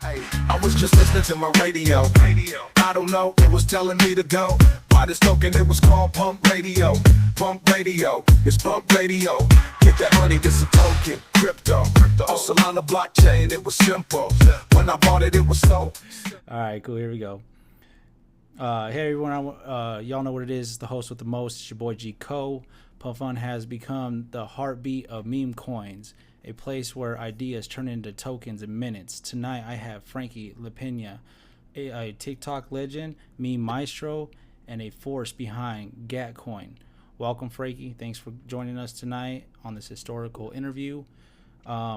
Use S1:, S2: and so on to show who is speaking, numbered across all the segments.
S1: Hey, I was just listening to my radio. I don't know, it was telling me to go. Buy this token, it was called Pump Radio. Pump Radio, it's Pump Radio. Get that money, get some token, crypto. Also on the blockchain, it was simple. When I bought it, it was so.
S2: All right, cool. Here we go. Hey everyone, y'all know what it is. It's the host with the most. It's your boy G Co. Pump Fun has become the heartbeat of meme coins, a place where ideas turn into tokens in minutes. Tonight I have Frankie Lapenna, a TikTok legend, meme maestro, and a force behind Gatcoin. Welcome, Frankie. Thanks for joining us tonight on this historical interview.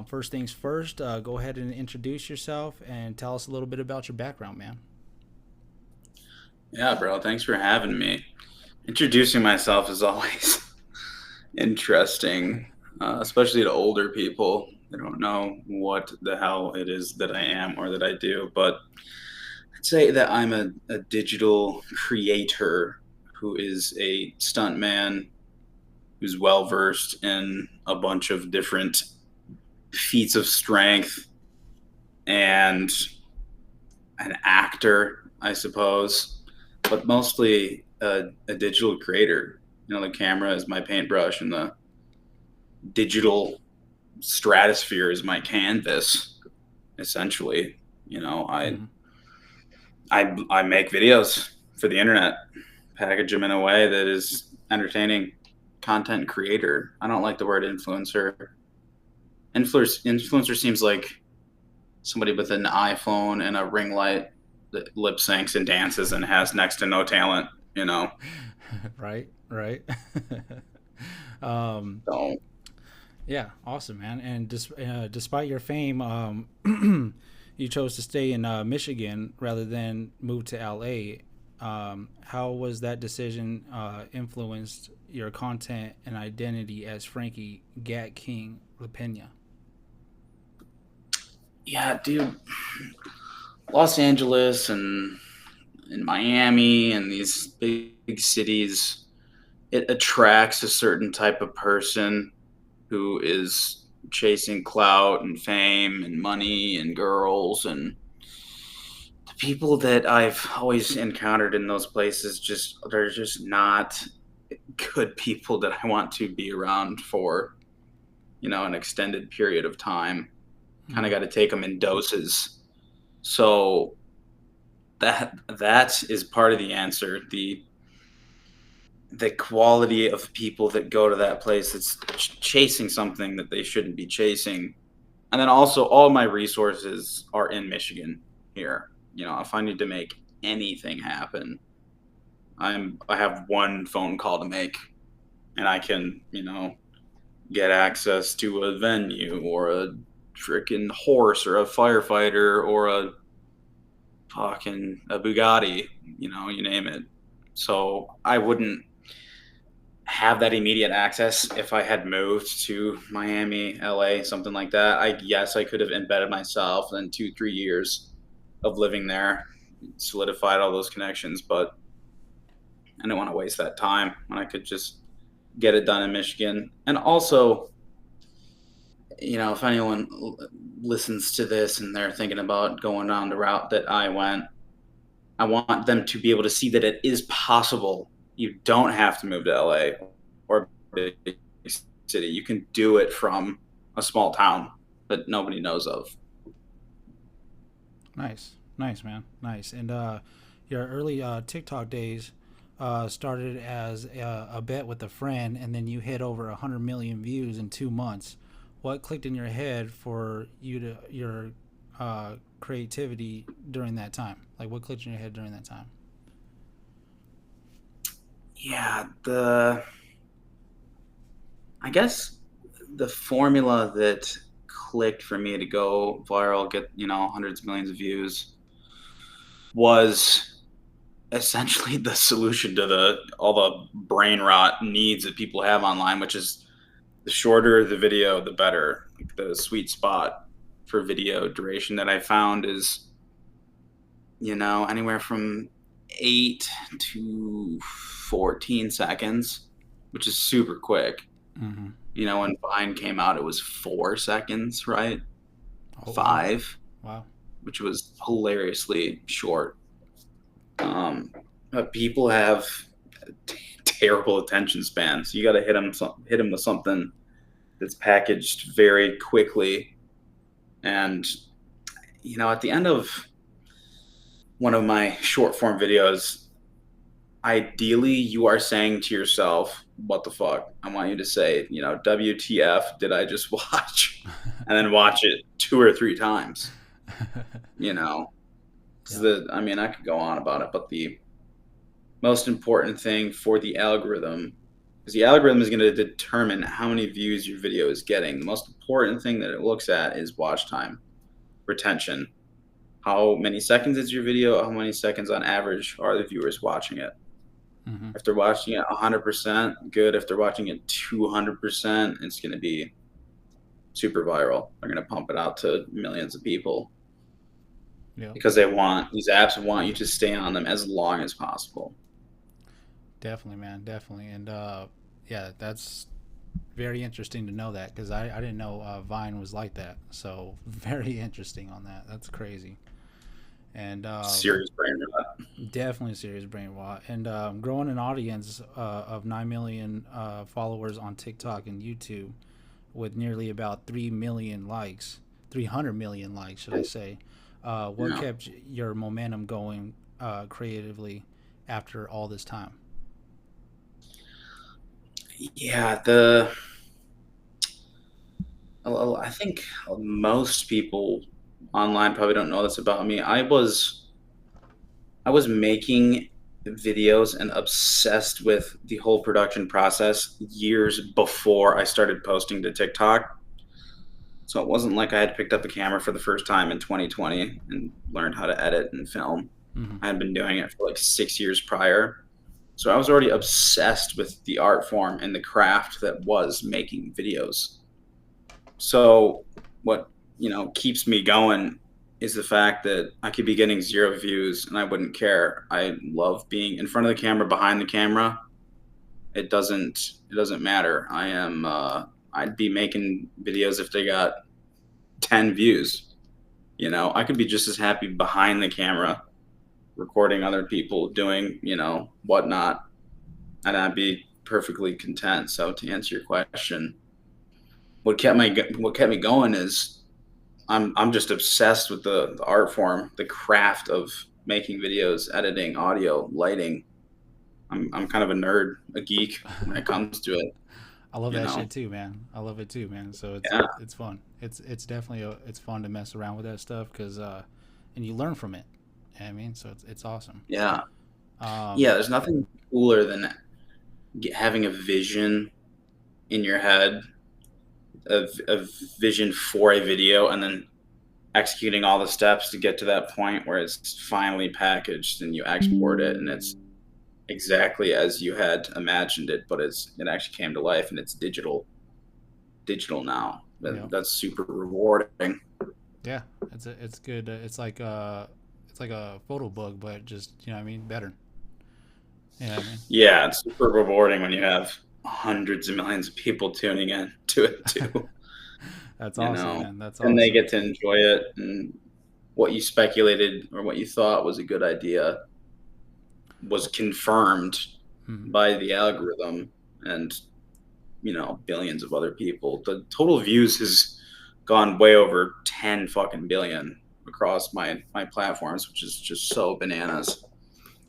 S2: First things first, go ahead and introduce yourself and tell us a little bit about your background, man.
S3: Yeah, bro. Thanks for having me. Introducing myself is always interesting, especially to older people. They don't know what the hell it is that I am or that I do. But I'd say that I'm a digital creator who is a stuntman who's well versed in a bunch of different feats of strength and an actor, I suppose, but mostly a digital creator. You know, the camera is my paintbrush and the digital stratosphere is my canvas, essentially. You know, I make videos for the internet, package them in a way that is entertaining. Content creator. I don't like the word influencer. Influencer seems like somebody with an iPhone and a ring light that lip syncs and dances and has next to no talent, you know.
S2: Right.
S3: So
S2: Yeah, awesome, man. And despite your fame, you chose to stay in Michigan rather than move to LA. How was that decision influenced your content and identity as Frankie Gat King Lapenna?
S3: yeah, dude, Los Angeles and Miami and these big cities, it attracts a certain type of person who is chasing clout and fame and money and girls, and the people that I've always encountered in those places, just they're just not good people that I want to be around for, you know, an extended period of time. Kind of got to take them in doses. So that is part of the answer. The quality of people that go to that place that's chasing something that they shouldn't be chasing. And then also all my resources are in Michigan here. You know, if I need to make anything happen, I have one phone call to make and I can, you know, get access to a venue or a freaking horse or a firefighter or a Bugatti, you know, you name it. So I wouldn't have that immediate access if I had moved to Miami, LA, something like that. I could have embedded myself in 2-3 years of living there, solidified all those connections, but I didn't want to waste that time when I could just get it done in Michigan. And also, you know, if anyone listens to this and they're thinking about going down the route that I went, I want them to be able to see that it is possible. You don't have to move to LA or a big city. You can do it from a small town that nobody knows of.
S2: Nice, man, nice. And your early TikTok days started as a bet with a friend, and then you hit over 100 million views in 2 months. What clicked in your head for your creativity during that time? Like, what clicked in your head during that time?
S3: Yeah, I guess the formula that clicked for me to go viral, get, you know, hundreds of millions of views, was essentially the solution to the all the brain rot needs that people have online, which is the shorter the video, the better. Like, the sweet spot for video duration that I found is, you know, anywhere from 8 to 14 seconds, which is super quick.
S2: Mm-hmm.
S3: You know, when Vine came out, it was 4 seconds, right?
S2: Oh, wow.
S3: 5.
S2: Wow.
S3: which was hilariously short. But people have terrible attention spans. You got to hit them with something that's packaged very quickly. And at the end of one of my short form videos, ideally you are saying to yourself, what the fuck? I want you to say, WTF did I just watch? And then watch it 2 or 3 times, you know. 'Cause
S2: Yeah.
S3: I could go on about it, but the most important thing for the algorithm, because the algorithm is going to determine how many views your video is getting. The most important thing that it looks at is watch time, retention. How many seconds is your video? How many seconds on average are the viewers watching it?
S2: Hmm.
S3: If they're watching it 100%, good. If they're watching it 200%, it's going to be super viral. They're going to pump it out to millions of people
S2: Yeah.
S3: because these apps want you to stay on them as long as possible.
S2: Definitely, man. Definitely. And yeah, that's very interesting to know that because I didn't know Vine was like that. So very interesting on that. That's crazy. And
S3: Serious brain rot.
S2: definitely serious brain rot. And growing an audience of 9 million followers on TikTok and YouTube with nearly about 3 million likes, 300 million likes, should I say. What
S3: Yeah.
S2: kept your momentum going creatively after all this time?
S3: Yeah, I think most people online probably don't know this about me. I was making videos and obsessed with the whole production process years before I started posting to TikTok. So it wasn't like I had picked up a camera for the first time in 2020 and learned how to edit and film.
S2: Hmm.
S3: I had been doing it for like 6 years prior. So I was already obsessed with the art form and the craft that was making videos. So what, keeps me going is the fact that I could be getting 0 views and I wouldn't care. I love being in front of the camera, behind the camera. It doesn't matter. I'd be making videos if they got 10 views. I could be just as happy behind the camera recording other people doing, whatnot, and I'd be perfectly content. So to answer your question, what kept me going is I'm just obsessed with the art form, the craft of making videos, editing, audio, lighting. I'm kind of a nerd, a geek when it comes to it.
S2: I love
S3: You
S2: that
S3: know,
S2: shit too, man. I love it too, man. So
S3: yeah,
S2: it's fun. It's definitely it's fun to mess around with that stuff because and you learn from it. You know what I mean, so it's awesome.
S3: yeah,
S2: Um,
S3: yeah. There's nothing cooler than having a vision in your head, a vision for a video, and then executing all the steps to get to that point where it's finally packaged and you export it and it's exactly as you had imagined it, but it actually came to life and it's digital now.
S2: yeah,
S3: That's super rewarding.
S2: yeah. It's good. It's like a photo book, but just you know what I mean better. You know what I mean?
S3: Yeah, it's super rewarding when you have hundreds of millions of people tuning in to it too,
S2: That's
S3: you
S2: awesome,
S3: know,
S2: man. That's
S3: and they
S2: awesome.
S3: get to enjoy it, and what you speculated or what you thought was a good idea was confirmed
S2: Mhm.
S3: by the algorithm and billions of other people. The total views has gone way over 10 fucking billion across my platforms, which is just so bananas.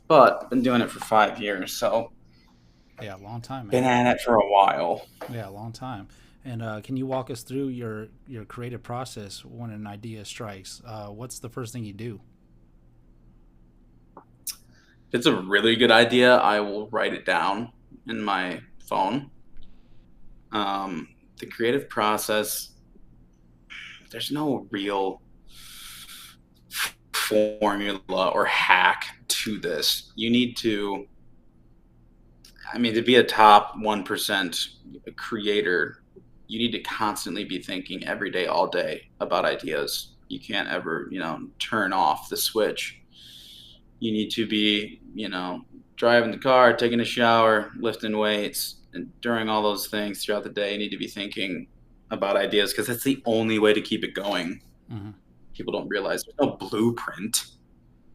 S3: But I've been doing it for 5 years, so
S2: Yeah, long time,
S3: been
S2: man.
S3: at it for a while.
S2: Yeah, long time. And can you walk us through your creative process when an idea strikes? What's the first thing you do?
S3: If it's a really good idea, I will write it down in my phone. The creative process, there's no real formula or hack to this. You need to, to be a top 1% creator, you need to constantly be thinking every day, all day about ideas. You can't ever, turn off the switch. You need to be, driving the car, taking a shower, lifting weights, and during all those things throughout the day, you need to be thinking about ideas because that's the only way to keep it going.
S2: Hmm.
S3: people don't realize there's no blueprint.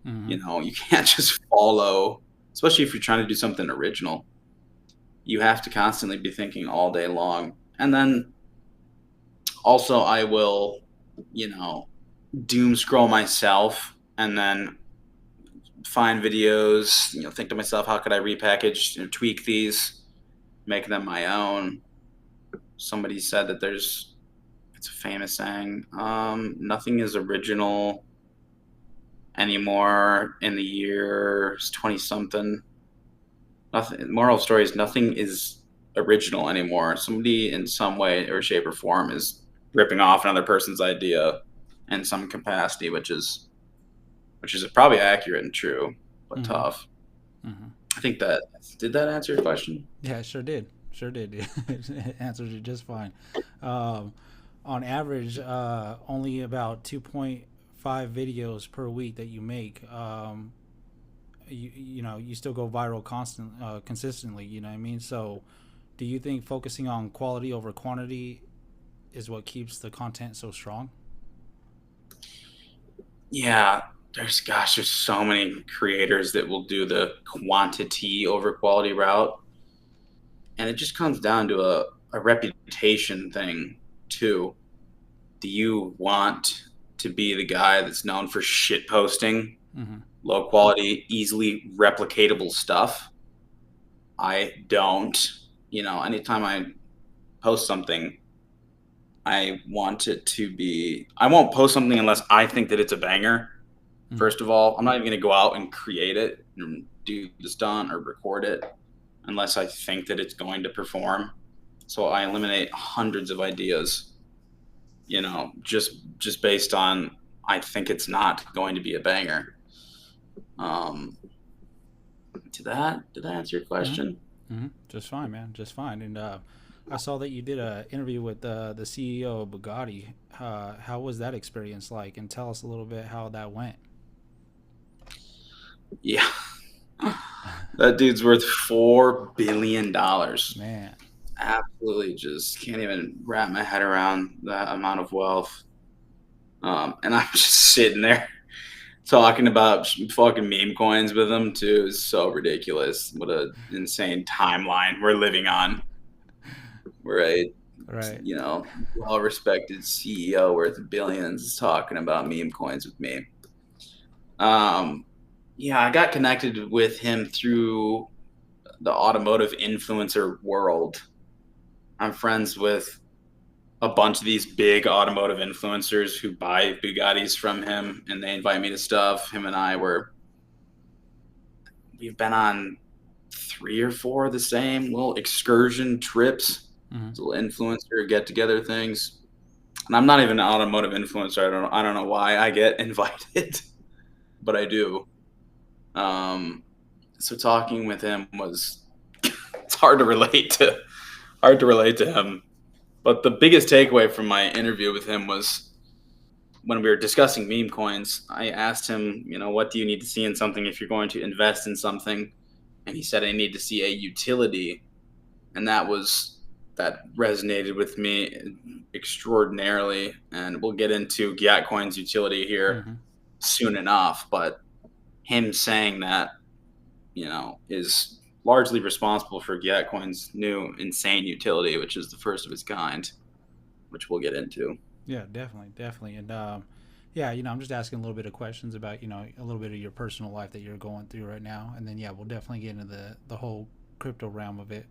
S2: Mm-hmm.
S3: You can't just follow, especially if you're trying to do something original. You have to constantly be thinking all day long. And then also, I will, you know, doom scroll myself and then find videos, think to myself, how could I repackage, tweak these, make them my own. Somebody said that it's a famous saying, nothing is original anymore in the year 20 something. Nothing, moral of the story is nothing is original anymore. Somebody in some way or shape or form is ripping off another person's idea in some capacity, which is probably accurate and true, but
S2: Mm-hmm.
S3: tough.
S2: Mm-hmm.
S3: I think that did that answer your question?
S2: Yeah, sure did. Sure did. It answered you just fine. Um, on average, only about 2.5 videos per week that you make. You still go viral consistently. You know what I mean? So, do you think focusing on quality over quantity is what keeps the content so strong?
S3: Yeah, there's so many creators that will do the quantity over quality route, and it just comes down to a reputation thing too. Do you want to be the guy that's known for shit posting
S2: Mm-hmm.
S3: low quality, easily replicatable stuff? I don't. Anytime I post something, I want it to be. I won't post something unless I think that it's a banger.
S2: Mm-hmm.
S3: First of all, I'm not even going to go out and create it and do the stunt or record it unless I think that it's going to perform. So I eliminate hundreds of ideas, just based on I think it's not going to be a banger. Um, did that answer your question?
S2: Mm-hmm. Mm-hmm. Just fine, man. Just fine. And I saw that you did an interview with the CEO of Bugatti. How was that experience like? And tell us a little bit how that went.
S3: Yeah, that dude's worth $4 billion.
S2: Man.
S3: Absolutely, just can't even wrap my head around that amount of wealth. And I'm just sitting there talking about fucking meme coins with him too. Is so ridiculous. What a insane timeline we're living on. Where a
S2: Right.
S3: well respected CEO worth billions is talking about meme coins with me. Um, yeah, I got connected with him through the automotive influencer world. I'm friends with a bunch of these big automotive influencers who buy Bugattis from him, and they invite me to stuff. Him and we've been on 3 or 4 of the same little excursion trips,
S2: Mm-hmm.
S3: little influencer get together things. And I'm not even an automotive influencer. I don't know why I get invited, but I do. Um, so talking with him was it's hard to relate to him. But the biggest takeaway from my interview with him was when we were discussing meme coins. I asked him, what do you need to see in something if you're going to invest in something? And he said, I need to see a utility. And that resonated with me extraordinarily. And we'll get into Gitcoin's utility here
S2: Mm-hmm.
S3: soon enough. But him saying that, is largely responsible for Gitcoin's new insane utility, which is the first of its kind, which we'll get into.
S2: Yeah, definitely, definitely. And yeah, I'm just asking a little bit of questions about a little bit of your personal life that you're going through right now, and then yeah, we'll definitely get into the whole crypto realm of it.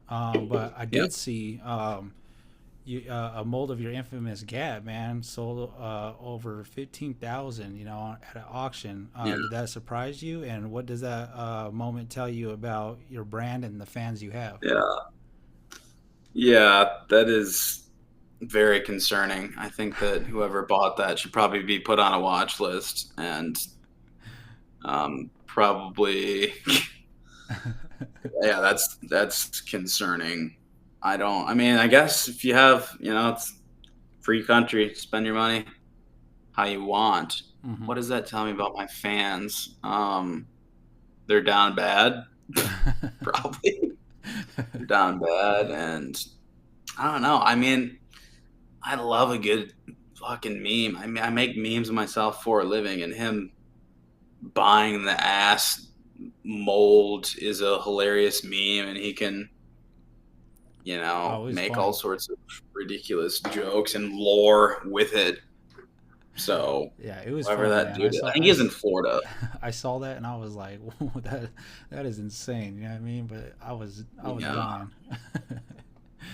S2: But I
S3: Yep.
S2: did see a mold of your infamous Gap, man, sold over 15,000. At an auction.
S3: Yeah.
S2: Did that surprise you? And what does that moment tell you about your brand and the fans you have?
S3: Yeah. Yeah. That is very concerning. I think that whoever bought that should probably be put on a watch list and probably, yeah, that's concerning. I guess if you have, it's free country, spend your money how you want.
S2: Mm-hmm.
S3: What does that tell me about my fans? They're down bad, probably. They're down bad, and I don't know. I love a good fucking meme. I mean, I make memes myself for a living, and him buying the ass mold is a hilarious meme, and he can,
S2: Oh, it was
S3: make all
S2: funny.
S3: sorts of ridiculous jokes and lore with it. So
S2: Yeah, it was
S3: whoever
S2: funny,
S3: that
S2: man. I
S3: dude is, I
S2: saw
S3: think he's in Florida.
S2: I saw that and I was like, "Whoa, that is insane." You know what I mean? But I was
S3: Yeah,
S2: dying.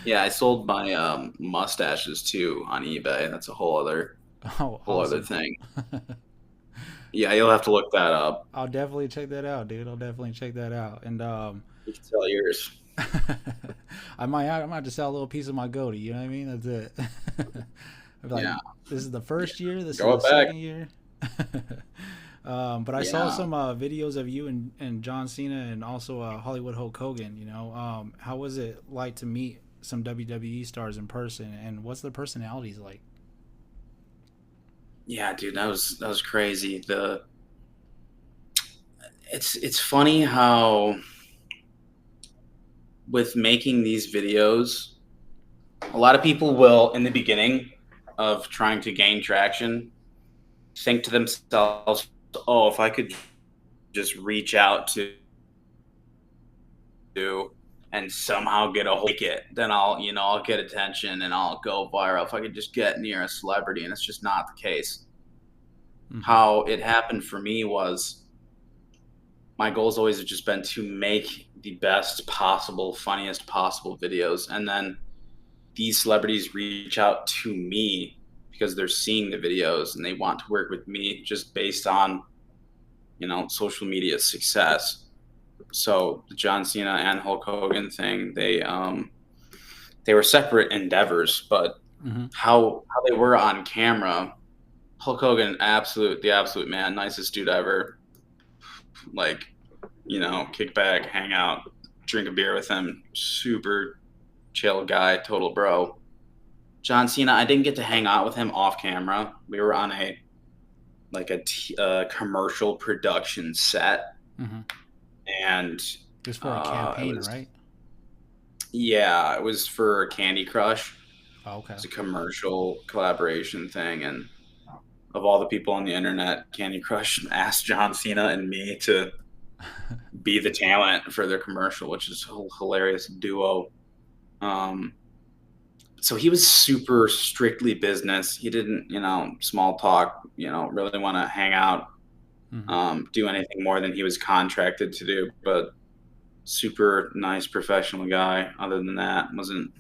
S3: yeah. I sold my mustaches too on eBay. That's a
S2: Oh,
S3: whole other
S2: awesome.
S3: thing. Yeah, you'll have to look that up.
S2: I'll definitely check that out, dude. I'll definitely check that out. And
S3: You can sell yours.
S2: I might just sell a little piece of my goatee. You know what I mean? That's it. I'm like,
S3: Yeah,
S2: this is the first year. This is
S3: grow
S2: the
S3: it back.
S2: second year. But I saw
S3: Yeah.
S2: some videos of you and John Cena and also Hollywood Hulk Hogan. How was it like to meet some WWE stars in person, and what's their personalities like?
S3: Yeah, dude, that was crazy. It's funny how with making these videos, a lot of people will in the beginning of trying to gain traction think to themselves, "Oh, if I could just reach out to and somehow get a whole ticket, then I'll get attention and I'll go viral if I could just get near a celebrity." And it's just not the case.
S2: Mm-hmm.
S3: How it happened for me was my goals always have just been to make the best possible, funniest possible videos. And then these celebrities reach out to me because they're seeing the videos and they want to work with me just based on, social media success. So the John Cena and Hulk Hogan thing, they were separate endeavors, but
S2: Mm-hmm.
S3: how they were on camera, Hulk Hogan, the absolute man, nicest dude ever. Like, kick back, hang out, drink a beer with him. Super chill guy, total bro. John Cena, I didn't get to hang out with him off camera. We were on a commercial production set,
S2: Mm-hmm.
S3: and
S2: It was for a
S3: it
S2: campaign,
S3: was
S2: right?
S3: yeah, it was for Candy Crush.
S2: Oh, okay.
S3: It's a commercial collaboration thing, and of all the people on the internet, Candy Crush asked John Cena and me to be the talent for their commercial, which is a hilarious duo. Um, so he was super strictly business. He didn't, small talk, really want to hang out,
S2: Mm-hmm.
S3: do anything more than he was contracted to do. But super nice professional guy. Other than that, wasn't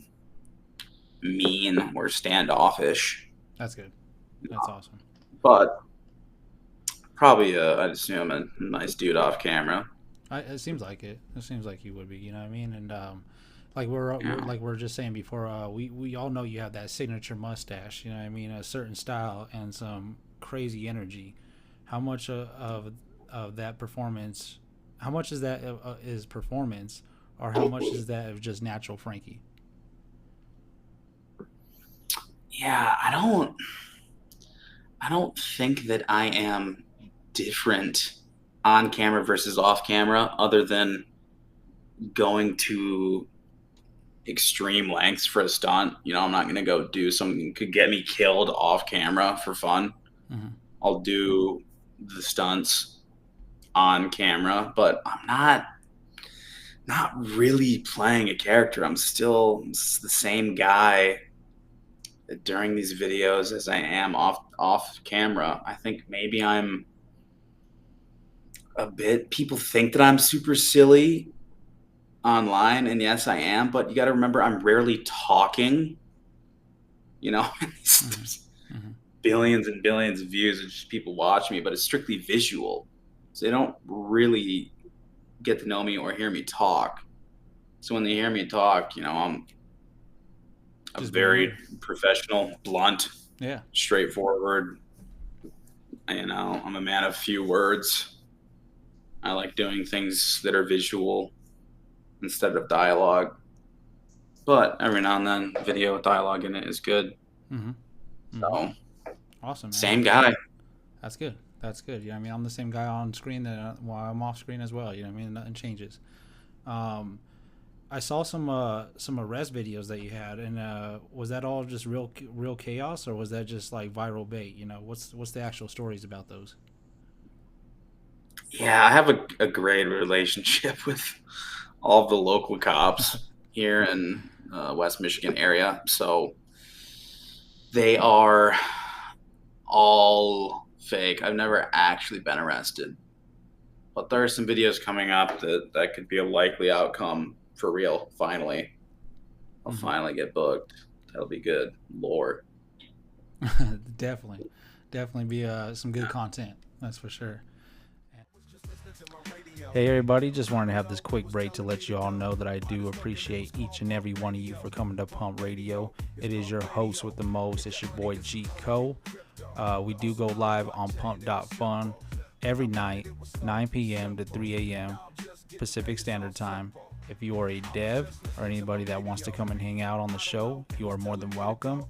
S3: mean or standoffish.
S2: That's good. That's awesome.
S3: But probably, I'd assume a nice dude off camera.
S2: It seems like it. It seems like you would be. You know what I mean? And like we're
S3: Yeah.
S2: like we're just saying before, we all know you have that signature mustache. You know what I mean? A certain style and some crazy energy. How much of that performance? How much is that is performance, or how much is that of just natural Frankie?
S3: Yeah, I don't think that I am different on camera versus off camera, other than going to extreme lengths for a stunt. I'm not going to go do something that could get me killed off camera for fun.
S2: Mm-hmm.
S3: I'll do the stunts on camera, but I'm not really playing a character. I'm still the same guy during these videos as I am off camera. I think maybe I'm a bit. People think that I'm super silly online, and yes, I am. But you got to remember, I'm rarely talking. There's
S2: Mm-hmm. Mm-hmm.
S3: billions and billions of views and just people watch me, but it's strictly visual, so they don't really get to know me or hear me talk. So when they hear me talk, I'm a
S2: Just being
S3: very
S2: you.
S3: professional, blunt,
S2: Yeah.
S3: straightforward. I'm a man of few words. I like doing things that are visual instead of dialogue. But every now and then, video with dialogue in it is good.
S2: Mm-hmm. Mm-hmm.
S3: So,
S2: Awesome, man.
S3: same guy.
S2: That's good. That's good. You know what I mean? I'm the same guy on screen that while I'm off screen as well. You know what I mean? Nothing changes. Um, I saw some arrest videos that you had, and was that all just real chaos, or was that just like viral bait? You know, what's the actual stories about those?
S3: Yeah, I have a great relationship with all of the local cops here in West Michigan area. So they are all fake. I've never actually been arrested, but there are some videos coming up that could be a likely outcome for real. Finally, I'll
S2: Hmm.
S3: finally get booked. That'll be good. Lord.
S2: Definitely, definitely be some good content. That's for sure. Hey everybody, just wanted to have this quick break to let you all know that I do appreciate each and every one of you for coming to Pump Radio. It is your host with the most. It's your boy G Co. We do go live on Pump.Fun every night, 9 p.m. to 3 a.m. Pacific Standard Time. If you are a dev or anybody that wants to come and hang out on the show, you are more than welcome.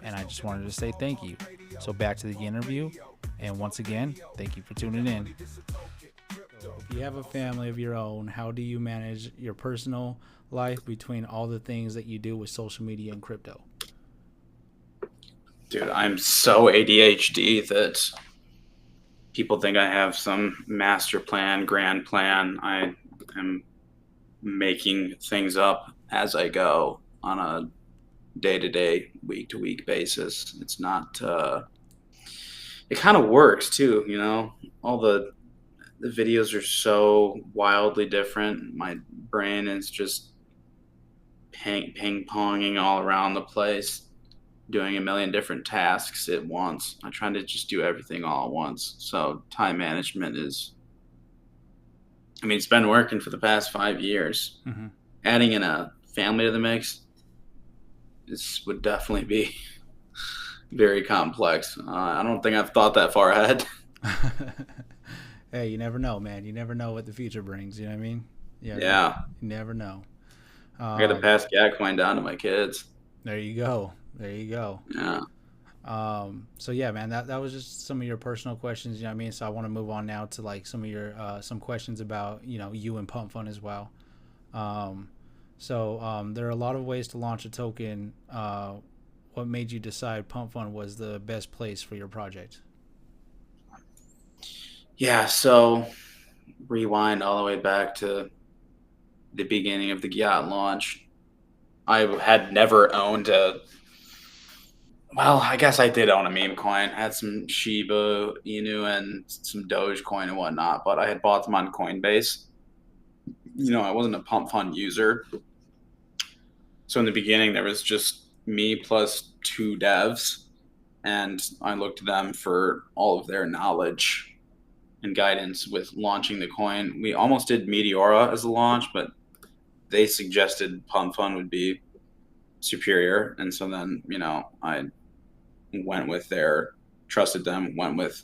S2: And I just wanted to say thank you. So back to the interview. And once again, thank you for tuning in. If you have a family of your own, how do you manage your personal life between all the things that you do with social media and crypto?
S3: Dude, I'm so ADHD that people think I have some master plan, grand plan. I am making things up as I go on a day to day, week to week basis. It's not, it kind of works too, you know? All the videos are so wildly different. My brain is just ping ponging all around the place, doing a million different tasks at once. I try to just do everything all at once. So time management is, I mean, it's been working for the past 5 years.
S2: Mm-hmm.
S3: Adding in a family to the mix, this would definitely be very complex. I don't think I've thought that far ahead.
S2: Hey, you never know, man. You never know what the future brings. You know what I mean? Yeah,
S3: Yeah,
S2: you never know.
S3: I got to
S2: Um,
S3: pass Gat coin down to my kids.
S2: there you go. There you go.
S3: Yeah.
S2: So yeah, man, that was just some of your personal questions. You know what I mean? So I want to move on now to like some of your some questions about you and Pump Fun as well. Um, there are a lot of ways to launch a token. What made you decide Pump Fun was the best place for your project?
S3: Yeah. So rewind all the way back to the beginning of the Gyat launch. I had never owned a. Well, I guess I did own a meme coin. I had some Shiba Inu and some Dogecoin and whatnot, but I had bought them on Coinbase. You know, I wasn't a Pump Fund user. So in the beginning, there was just me plus two devs, and I looked to them for all of their knowledge and guidance with launching the coin. We almost did Meteora as a launch, but they suggested Pump Fund would be superior. And so then, I went with trusted them, went with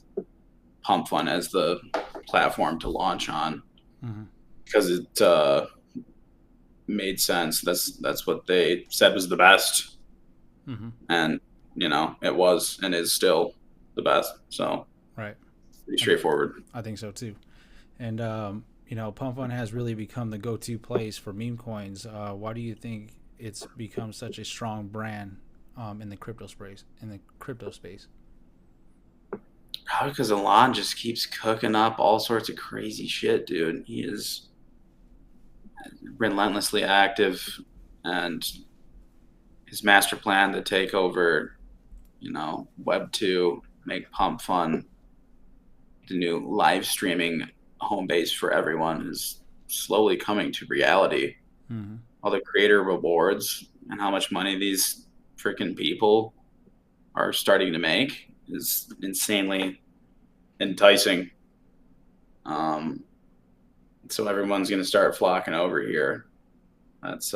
S3: Pump Fund as the platform to launch on
S2: Mm-hmm.
S3: because it made sense. That's what they said was the best,
S2: Mm-hmm.
S3: and it was and is still the best. So
S2: Right.
S3: pretty
S2: I,
S3: straightforward.
S2: I think so too. And Pump Fun has really become the go-to place for meme coins. Why do you think it's become such a strong brand in the crypto space?
S3: Probably because Alon just keeps cooking up all sorts of crazy shit, dude. He is relentlessly active, and his master plan to take over, Web 2, make Pump Fun the new live streaming home base for everyone is slowly coming to reality.
S2: Mm-hmm.
S3: All the creator rewards and how much money these freaking people are starting to make is insanely enticing. So everyone's gonna start flocking over here. That's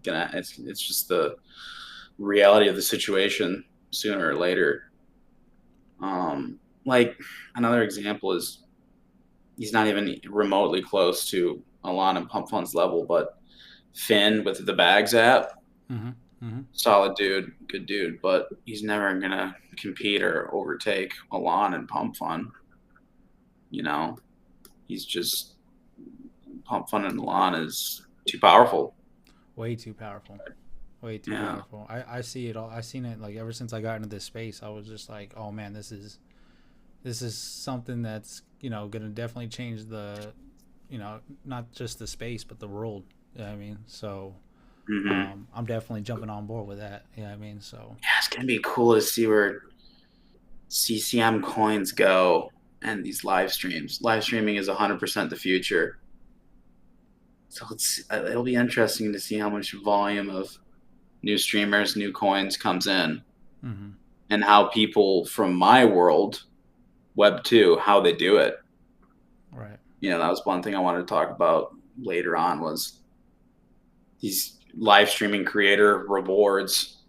S3: it's just the reality of the situation sooner or later. Like another example is he's not even remotely close to Alon and Pump Fun's level, but Finn with the Bags app,
S2: Mm-hmm. Mm-hmm.
S3: solid dude, good dude, but he's never gonna compete or overtake Alon and Pump Fun. He's just Pump Fun and Alon is too powerful.
S2: Way too powerful. Way too
S3: Yeah.
S2: powerful. I see it all. I seen it like ever since I got into this space. I was just like, oh man, this is something that's gonna definitely change the not just the space but the world. You know what I mean? So
S3: Hmm.
S2: I'm definitely jumping on board with that. You know what I mean? So
S3: Yeah, it's gonna be cool to see where CCM coins go and these live streams. Live streaming is 100% the future. So it'll be interesting to see how much volume of new streamers, new coins comes in,
S2: hmm
S3: and how people from my world, Web 2, how they do it.
S2: right.
S3: That was one thing I wanted to talk about later on was these live streaming creator rewards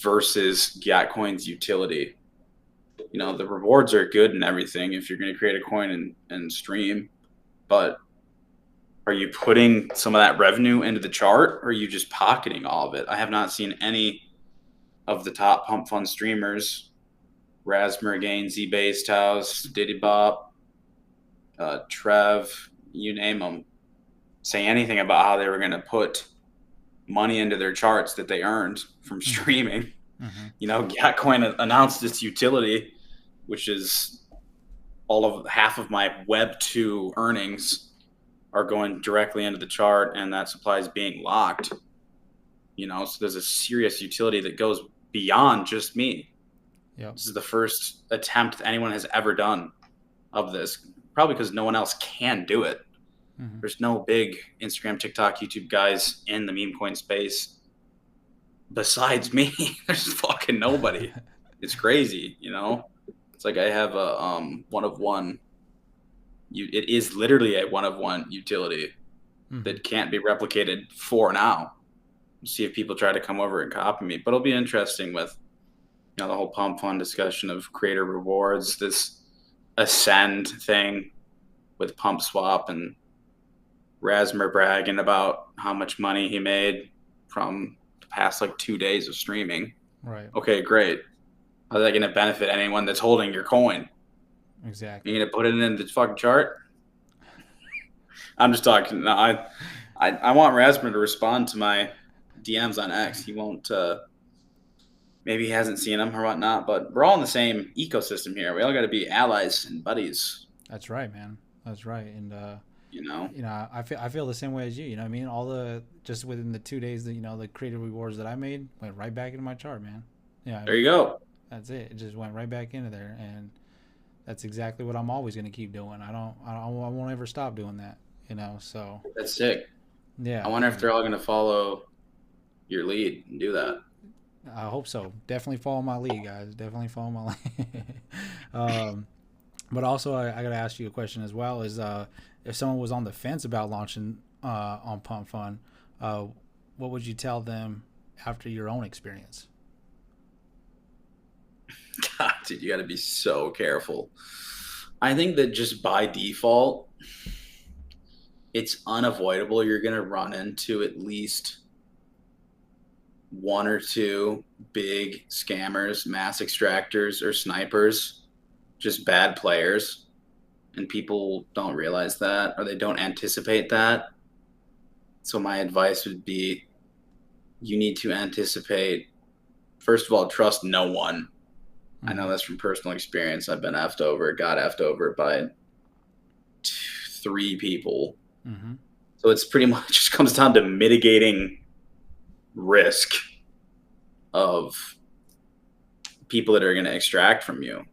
S3: versus Gatcoin's utility. The rewards are good and everything if you're going to create a coin and stream, but are you putting some of that revenue into the chart or are you just pocketing all of it? I have not seen any of the top pump fund streamers, Razmergain, Z-Base, Taos, Diddy Bop, Trev, you name them, say anything about how they were going to put money into their charts that they earned from
S2: hmm
S3: streaming.
S2: hmm
S3: Gatcoin announced its utility, which is all of half of my Web 2 earnings are going directly into the chart, and that supply is being locked. So there's a serious utility that goes beyond just me.
S2: Yep.
S3: This is the first attempt anyone has ever done of this, probably because no one else can do it.
S2: hmm
S3: There's no big Instagram, TikTok, YouTube guys in the meme coin space besides me. There's fucking nobody. It's crazy. It's like I have a one of one. It is literally a one of one utility
S2: hmm
S3: that can't be replicated for now. We'll see if people try to come over and copy me, but it'll be interesting with the whole pump fund discussion of creator rewards, this ascend thing with pump swap and Rasmer bragging about how much money he made from the past like 2 days of streaming.
S2: Right.
S3: Okay, great. How's that going to benefit anyone that's holding your coin? You
S2: Exactly.
S3: going to put it in the fucking chart? I'm just talking. No, I want Rasmer to respond to my DMs on X. He won't. Maybe he hasn't seen them or whatnot, but we're all in the same ecosystem here. We all got to be allies and buddies.
S2: That's right, man. That's right. And
S3: You know.
S2: I feel the same way as you. You know what I mean? All the just within the 2 days that the creative rewards that I made went right back into my chart, man. Yeah, I
S3: There you
S2: mean
S3: go.
S2: that's it. It just went right back into there, and that's exactly what I'm always gonna keep doing. I won't ever stop doing that. So
S3: That's sick. I
S2: yeah,
S3: wonder if they're all going to follow your lead and do that.
S2: I hope so. Definitely follow my lead, guys. Definitely follow my lead. um, but also, I got to ask you a question as well: is if someone was on the fence about launching on Pump Fun, uh, what would you tell them after your own experience?
S3: God, dude, you got to be so careful. I think that just by default, it's unavoidable. You're going to run into at least one or two big scammers, mass extractors, or snipers, just bad players. And people don't realize that or they don't anticipate that. So, my advice would be you need to anticipate, first of all, trust no one. I know
S2: Mm-hmm.
S3: that's from personal experience. I've been effed over, got effed over by three people.
S2: Mm-hmm.
S3: So it's pretty much just comes down to mitigating risk of people that are going to extract from you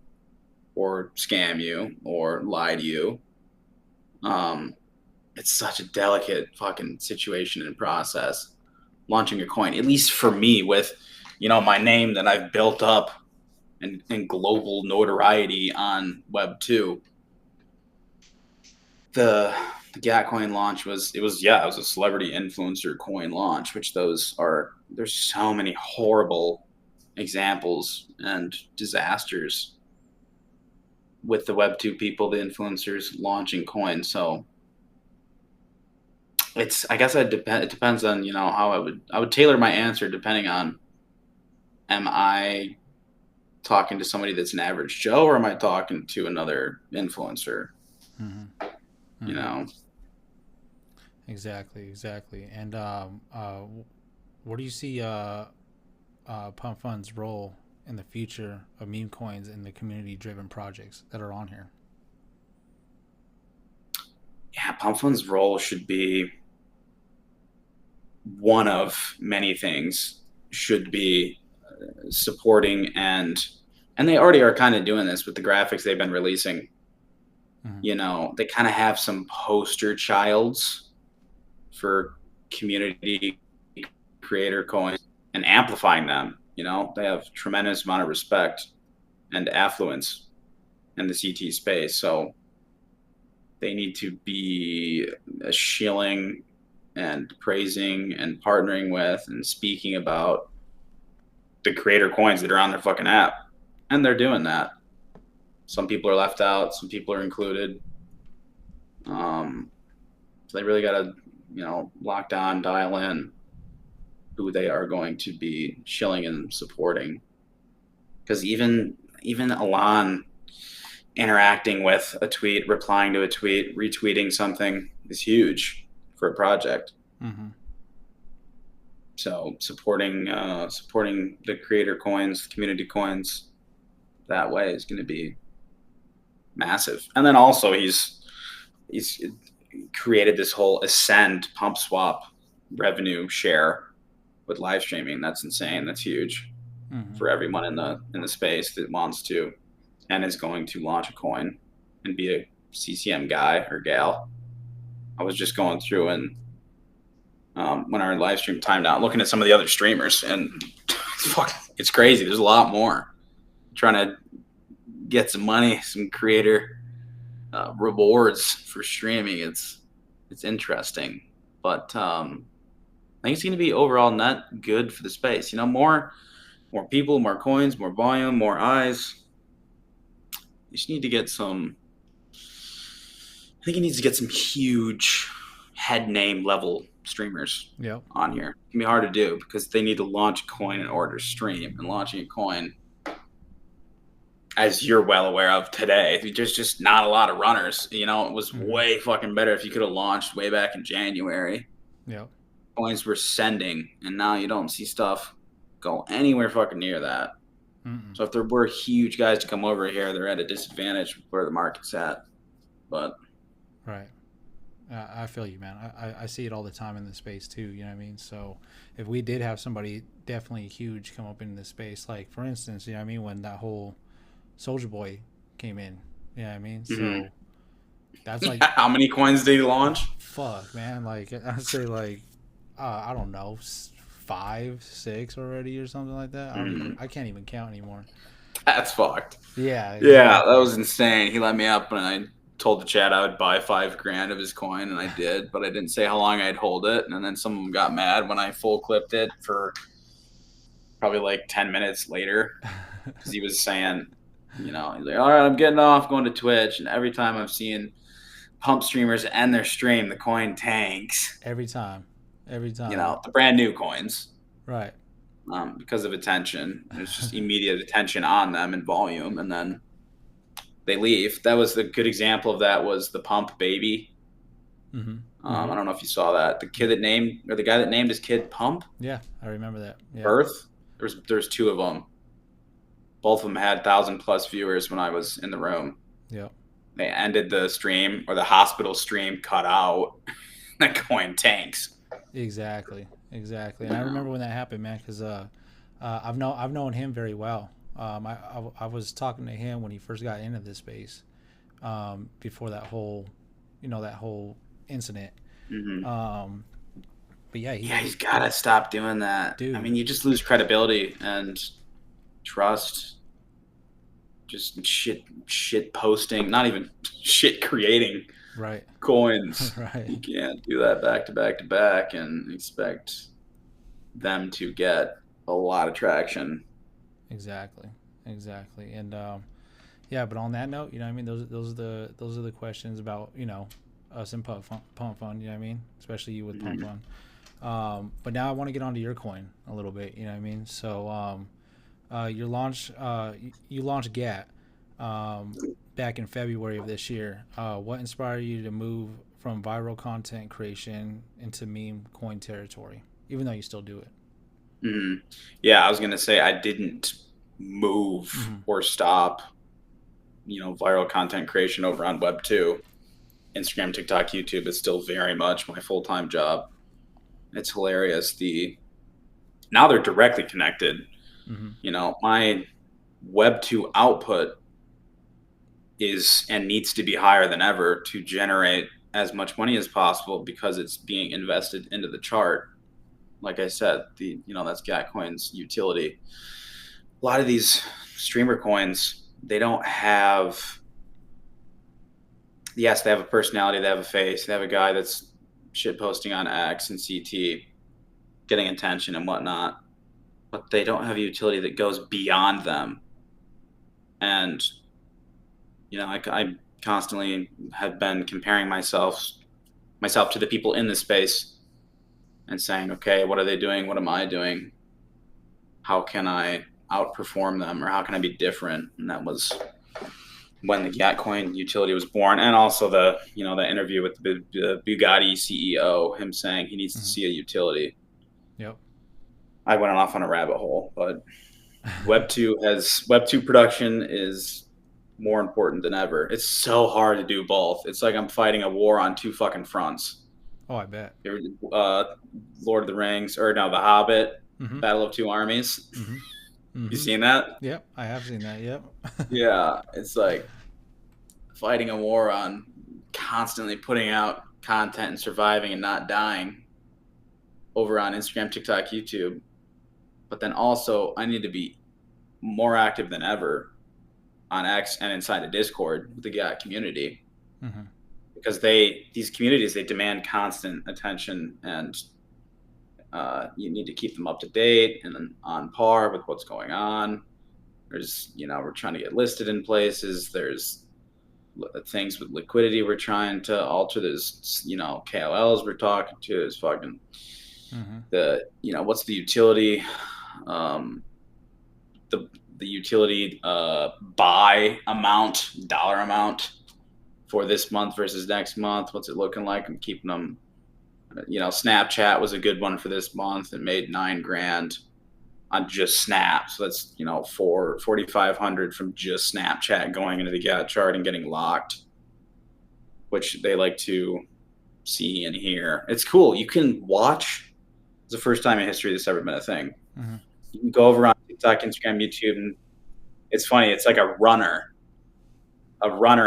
S3: or scam you or lie to you. Um, it's such a delicate fucking situation and process. Launching a coin, at least for me, with my name that I've built up and global notoriety on Web 2. The Gat coin launch it was a celebrity influencer coin launch, which there's so many horrible examples and disasters with the Web 2 people, the influencers launching coins. So I guess it depends on how I would tailor my answer depending on, am I talking to somebody that's an average Joe or am I talking to another influencer?
S2: Mm-hmm.
S3: You
S2: Mm-hmm.
S3: know,
S2: Exactly. And where do you see Pump Fund's role in the future of meme coins and the community-driven projects that are on here?
S3: Yeah, Pump Fund's role should be one of many things. Should be supporting and they already are kind of doing this with the graphics they've been releasing.
S2: Mm-hmm.
S3: You know, they kind of have some poster childs for community creator coins and amplifying them. You know, they have tremendous amount of respect and affluence in the CT space. So they need to be shilling and praising and partnering with and speaking about the creator coins that are on their fucking app. And they're doing that. Some people are left out, some people are included. So they really got to, lock down, dial in who they are going to be shilling and supporting. Because even Alon interacting with a tweet, replying to a tweet, retweeting something is huge for a project.
S2: Mm-hmm.
S3: So supporting the creator coins, the community coins, that way is going to be massive. And then also he's created this whole Ascend pump swap revenue share with live streaming. That's insane. That's huge for everyone in the space that wants to and is going to launch a coin and be a CCM guy or gal. I was just going through and when our live stream timed out, looking at some of the other streamers, and it's crazy. There's a lot more trying to get some money, some creator rewards for streaming. It's interesting, but I think it's going to be overall net good for the space. More people, more coins, more volume, more eyes. You just need to get some. I think he needs to get some huge head name level streamers on here. It can be hard to do because they need to launch a coin in order to stream, and launching a coin, as you're well aware of today, there's just not a lot of runners. It was way fucking better if you could have launched way back in January.
S2: Yeah.
S3: Coins were sending, and now you don't see stuff go anywhere fucking near that.
S2: Mm-mm.
S3: So if there were huge guys to come over here, they're at a disadvantage where the market's at. But
S2: right. I feel you, man. I see it all the time in the space too. You know what I mean? So if we did have somebody definitely huge come up in this space, like for instance, you know what I mean, when that whole Soldier Boy came in, you know what I mean? So that's like
S3: how many coins did he launch?
S2: Fuck, man. Like I'd say like I don't know, 5, 6 already or something like that. I can't even count anymore.
S3: That's fucked.
S2: Yeah.
S3: Yeah, that was insane. He let me up, and I told the chat I would buy $5,000 of his coin, and I did, but I didn't say how long I'd hold it. And then some of them got mad when I full clipped it for probably like 10 minutes later, because he was saying, he's like, all right, I'm getting off, going to Twitch, and every time I've seen pump streamers end their stream, the coin tanks.
S2: Every time.
S3: The brand new coins.
S2: Right.
S3: Because of attention. There's just immediate attention on them and volume, and then they leave. That was the good example of that was the pump baby. I don't know if you saw that. The guy that named his kid Pump.
S2: Yeah, I remember that. Yeah.
S3: Birth. There's 2 of them. Both of them had 1,000+ viewers when I was in the room.
S2: Yeah.
S3: They ended the stream, or the hospital stream cut out. That coin tanks.
S2: Exactly. And I remember when that happened, man, because I've known him very well. I was talking to him when he first got into this space, before that whole incident. But yeah,
S3: he's gotta stop doing that, dude. I mean, you just lose credibility and trust. Just shit posting, not even shit creating.
S2: Right.
S3: Coins.
S2: Right.
S3: You can't do that back to back to back and expect them to get a lot of traction.
S2: Exactly. And yeah, but on that note, you know what I mean, those are the questions about, us and Pump Fun, you know what I mean? Especially you with Pump Fun. But now I want to get onto your coin a little bit, you know what I mean? So you launched GAT back in February of this year. What inspired you to move from viral content creation into meme coin territory, even though you still do it.
S3: Hmm. Yeah, I was gonna say I didn't move
S2: Mm-hmm.
S3: or stop, viral content creation over on Web two. Instagram, TikTok, YouTube is still very much my full time job. It's hilarious. Now they're directly connected.
S2: Mm-hmm.
S3: My Web two output is and needs to be higher than ever to generate as much money as possible because it's being invested into the chart. Like I said, that's Gatcoin's utility. A lot of these streamer coins, they don't have. Yes, they have a personality, they have a face, they have a guy that's shit posting on X and CT, getting attention and whatnot, but they don't have a utility that goes beyond them. And I constantly have been comparing myself to the people in the space and saying, okay, what are they doing? What am I doing? How can I outperform them, or how can I be different? And that was when the Gatcoin utility was born, and also the interview with the Bugatti CEO, him saying he needs to see a utility.
S2: Yep.
S3: I went off on a rabbit hole, but Web two production is more important than ever. It's so hard to do both. It's like I'm fighting a war on two fucking fronts.
S2: Oh, I bet.
S3: Lord of the Rings, or no, The Hobbit,
S2: Mm-hmm.
S3: Battle of Two Armies.
S2: Mm-hmm.
S3: You
S2: Mm-hmm.
S3: seen that?
S2: Yep, I have seen that. Yep.
S3: Yeah, it's like fighting a war on constantly putting out content and surviving and not dying over on Instagram, TikTok, YouTube. But then also, I need to be more active than ever on X and inside the Discord with the GAT community,
S2: Mm-hmm.
S3: because these communities, they demand constant attention, and you need to keep them up to date and on par with what's going on. There's, we're trying to get listed in places. There's things with liquidity we're trying to alter. There's, KOLs we're talking to. There's fucking what's the utility? The utility buy amount, dollar amount for this month versus next month. What's it looking like? I'm keeping them. Snapchat was a good one for this month. It made $9,000 on just Snap. So that's 4,500 from just Snapchat going into the GAT chart and getting locked, which they like to see and hear. It's cool. You can watch. It's the first time in history this ever been a thing.
S2: Mm-hmm.
S3: You can go over on TikTok, Instagram, YouTube, and it's funny. It's like a runner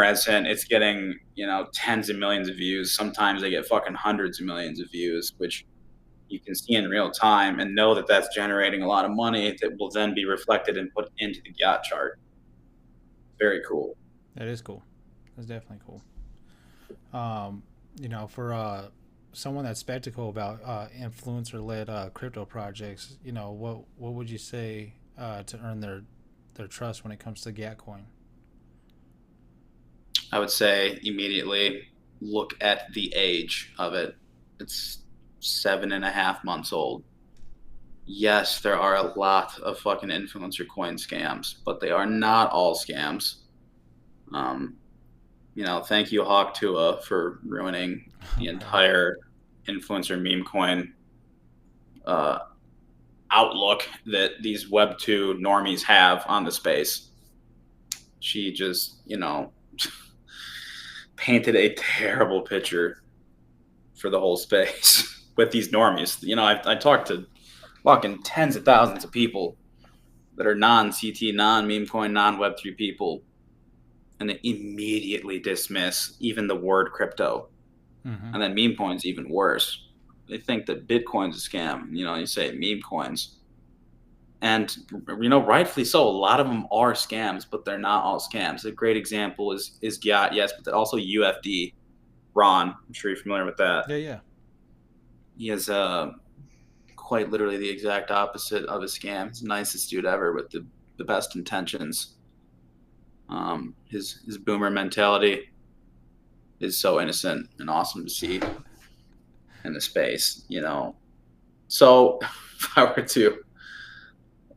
S3: as in it's getting, tens of millions of views. Sometimes they get fucking hundreds of millions of views, which you can see in real time and know that that's generating a lot of money that will then be reflected and put into the GAT chart. Very cool.
S2: That is cool. That's definitely cool. For someone that's skeptical about influencer-led crypto projects, what would you say to earn their trust when it comes to Gatcoin?
S3: I would say immediately look at the age of it. It's 7.5 months old. Yes, there are a lot of fucking influencer coin scams, but they are not all scams. Thank you, Hawk Tua, for ruining the entire influencer meme coin outlook that these Web 2 normies have on the space. She just, painted a terrible picture for the whole space with these normies. I talked to fucking tens of thousands of people that are non-CT, non-meme coin, non-Web3 people, and they immediately dismiss even the word crypto.
S2: Mm-hmm.
S3: And then meme coins even worse. They think that Bitcoin's a scam. You say meme coins. And, rightfully so. A lot of them are scams, but they're not all scams. A great example is GIAT, yes, but also UFD. Ron, I'm sure you're familiar with that.
S2: Yeah.
S3: He is quite literally the exact opposite of a scam. He's the nicest dude ever with the best intentions. His boomer mentality is so innocent and awesome to see in the space, So if I were to,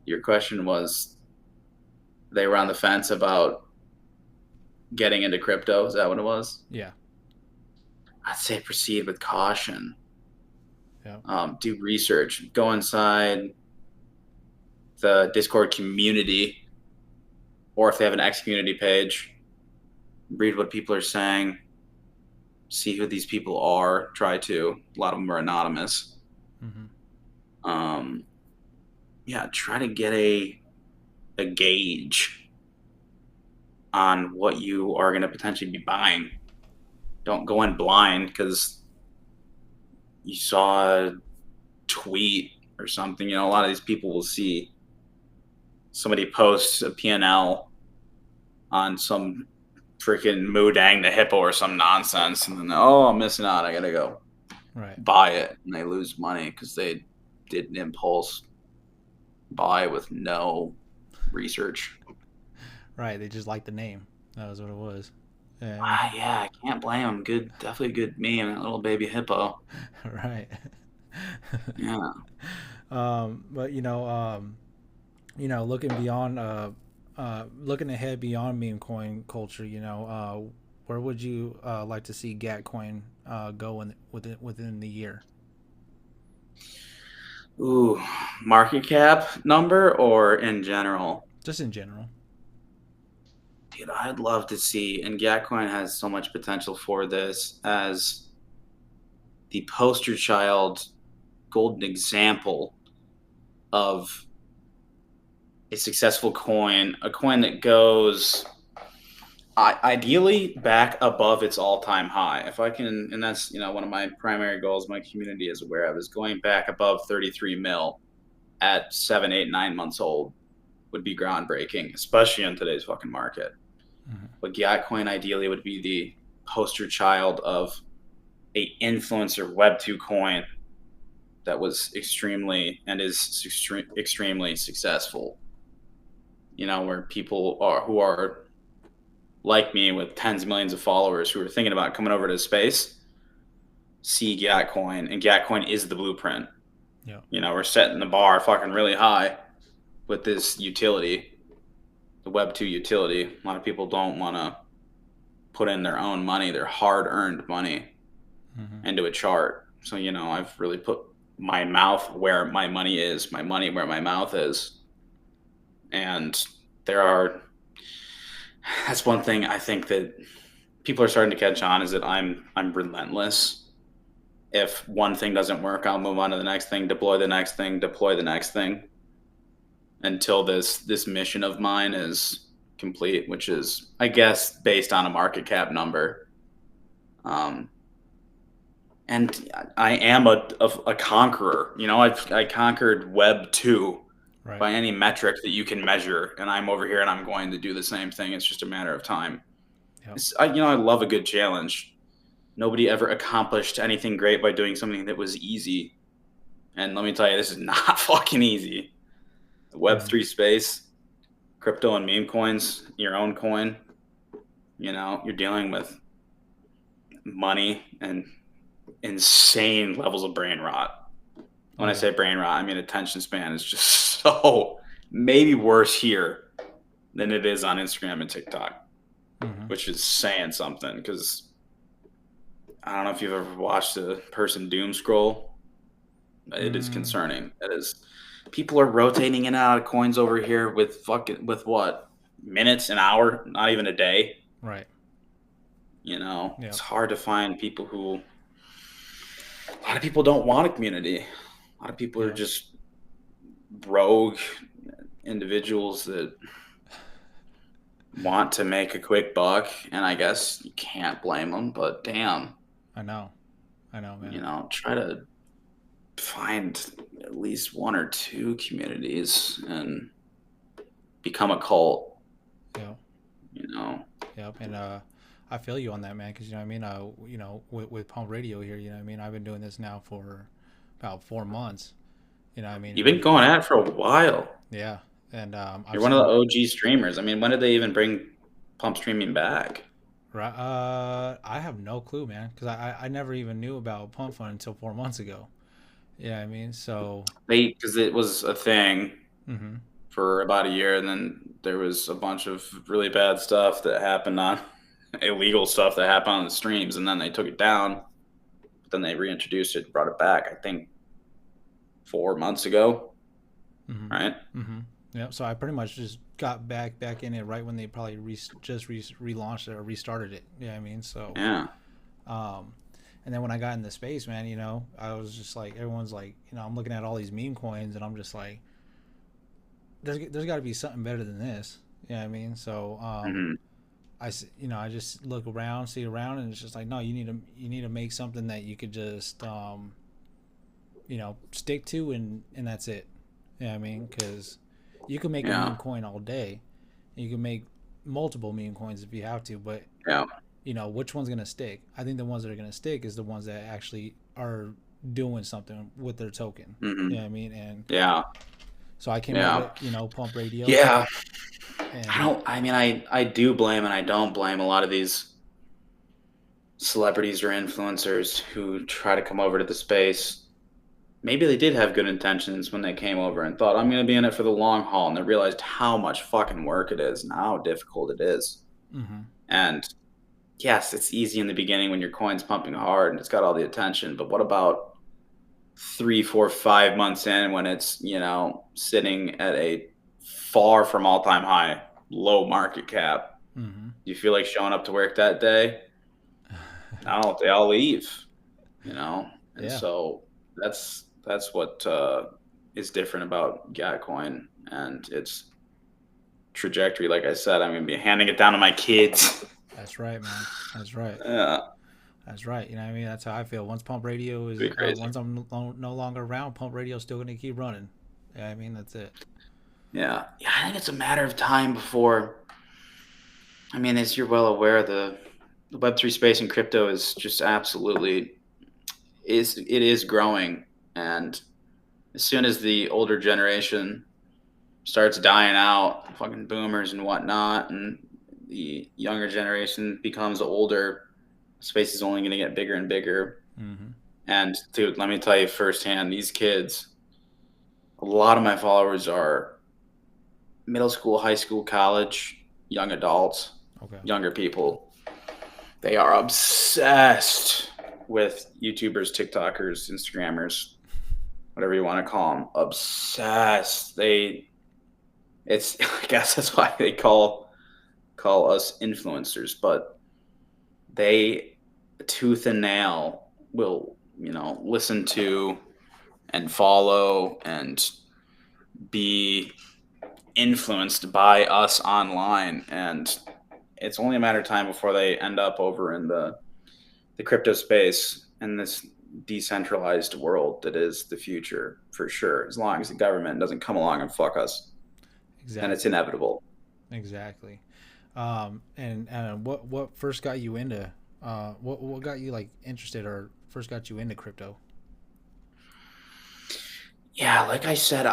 S3: your question was, they were on the fence about getting into crypto. Is that what it was?
S2: Yeah.
S3: I'd say proceed with caution.
S2: Yeah.
S3: Do research. Go inside the Discord community, or if they have an X community page, read what people are saying, see who these people are. Try to. A lot of them are anonymous.
S2: Mm-hmm.
S3: Um, yeah, try to get a gauge on what you are going to potentially be buying. Don't go in blind because you saw a tweet or something. You know, a lot of these people will see somebody posts a P&L on some freaking Moodang the Hippo or some nonsense, and then, oh, I'm missing out. I got to go
S2: Right.
S3: buy it. And they lose money because they did an impulse buy with no research.
S2: Right. They just like the name. That was what it was. Yeah.
S3: Yeah, I can't blame them. Good, definitely a good meme. That little baby hippo.
S2: Right.
S3: Yeah.
S2: But looking beyond, looking ahead beyond meme coin culture, where would you like to see Gat coin go within the year?
S3: Ooh, market cap number or in general?
S2: Just in general.
S3: Dude, I'd love to see, and Gatcoin has so much potential for this as the poster child, golden example of a successful coin, a coin that goes ideally back above its all-time high. If I can, and that's one of my primary goals my community is aware of, is going back above 33 mil at 7, 8, 9 months old would be groundbreaking, especially in today's fucking market.
S2: Mm-hmm.
S3: But Gotcoin ideally would be the poster child of a influencer Web2 coin that was extremely and is extremely successful. Where people are who are like me with tens of millions of followers who are thinking about coming over to space see Gotcoin, and Gotcoin is the blueprint.
S2: Yeah.
S3: We're setting the bar fucking really high with this utility, the Web2 utility. A lot of people don't want to put in their own money, their hard-earned money, into a chart. So, I've really put my mouth where my money is, my money where my mouth is. And that's one thing I think that people are starting to catch on, is that I'm relentless. If one thing doesn't work, I'll move on to the next thing, deploy the next thing, until this mission of mine is complete, which is, I guess, based on a market cap number. And I am a conqueror. I conquered Web 2
S2: Right.
S3: by any metric that you can measure, and I'm over here and I'm going to do the same thing. It's just a matter of time.
S2: Yep.
S3: I love a good challenge. Nobody ever accomplished anything great by doing something that was easy. And let me tell you, this is not fucking easy. The Web3 space, crypto and meme coins, your own coin, you're dealing with money and insane levels of brain rot. When I say brain rot, I mean attention span is just so maybe worse here than it is on Instagram and TikTok, which is saying something, because I don't know if you've ever watched a person doom scroll. It is concerning. It is. People are rotating in and out of coins over here with what? Minutes, an hour, not even a day.
S2: Right.
S3: It's hard to find people who. A lot of people don't want a community. A lot of people are just rogue individuals that want to make a quick buck, and I guess you can't blame them, but damn.
S2: I know, man.
S3: Try to find at least one or two communities and become a cult.
S2: Yeah. Yep. And I feel you on that, man, because with Pump Radio here, I've been doing this now for about 4 months.
S3: You've been going at it for a while.
S2: Yeah. And
S3: you're one of the OG streamers. When did they even bring Pump streaming back?
S2: Right. I have no clue, man, because I never even knew about Pump Fun until 4 months ago. Yeah, so
S3: because it was a thing for about a year, and then there was a bunch of really bad stuff that happened illegal stuff that happened on the streams, and then they took it down. Then they reintroduced it, brought it back, I think 4 months ago,
S2: Mm-hmm.
S3: right?
S2: Mm-hmm. Yeah. So I pretty much just got back in it right when they probably relaunched it or restarted it. Yeah, I mean, so
S3: Yeah.
S2: um, and then when I got in the space, man, I was just like, everyone's like, I'm looking at all these meme coins, and I'm just like, there's got to be something better than this. Yeah, I mean, so
S3: Hmm.
S2: I just look around, see around, and it's just like, no, you need to make something that you could just stick to, and that's it. Yeah, I mean, because you can make a
S3: Yeah.
S2: meme coin all day, you can make multiple meme coins if you have to, but
S3: Yeah.
S2: which one's gonna stick? I think the ones that are gonna stick is the ones that actually are doing something with their token.
S3: Hmm.
S2: Yeah, I mean, and
S3: Yeah.
S2: so I came up
S3: Yeah.
S2: with Pump Radio,
S3: Yeah.
S2: and
S3: I do blame and I don't blame a lot of these celebrities or influencers who try to come over to the space. Maybe they did have good intentions when they came over and thought, I'm going to be in it for the long haul. And they realized how much fucking work it is and how difficult it is.
S2: mm-hmm,
S3: And yes, it's easy in the beginning when your coin's pumping hard and it's got all the attention. But what about 3, 4, 5 months in when it's, sitting at a far from all time high, low market cap?
S2: mm-hmm.
S3: You feel like showing up to work that day? No, they all leave, and
S2: Yeah,
S3: so that's what is different about Gatcoin and its trajectory. Like I said, I'm gonna be handing it down to my kids.
S2: that's right, man. That's right.
S3: Yeah,
S2: That's right. You know what I mean? That's how I feel. Once Pump Radio
S3: it'd be crazy.
S2: once I'm no longer around, Pump Radio's still going to keep running. Yeah, I mean, that's it.
S3: Yeah, I think it's a matter of time before. I mean, as you're well aware, the Web3 space and crypto is just absolutely it is growing, and as soon as the older generation starts dying out, fucking boomers and whatnot, and the younger generation becomes older, space is only going to get bigger and bigger.
S2: Mm-hmm.
S3: And dude, let me tell you firsthand, these kids, a lot of my followers are middle school, high school, college, young adults,
S2: Okay.
S3: younger people. They are obsessed with YouTubers, TikTokers, Instagrammers, whatever you want to call them. Obsessed. It's I guess that's why they call us influencers, but they tooth and nail will, listen to and follow and be influenced by us online, and it's only a matter of time before they end up over in the crypto space in this decentralized world that is the future for sure, as long as the government doesn't come along and fuck us, and it's
S2: Exactly.
S3: inevitable.
S2: Exactly. And what first got you into what got you like interested or first got you into crypto?
S3: Yeah, like I said,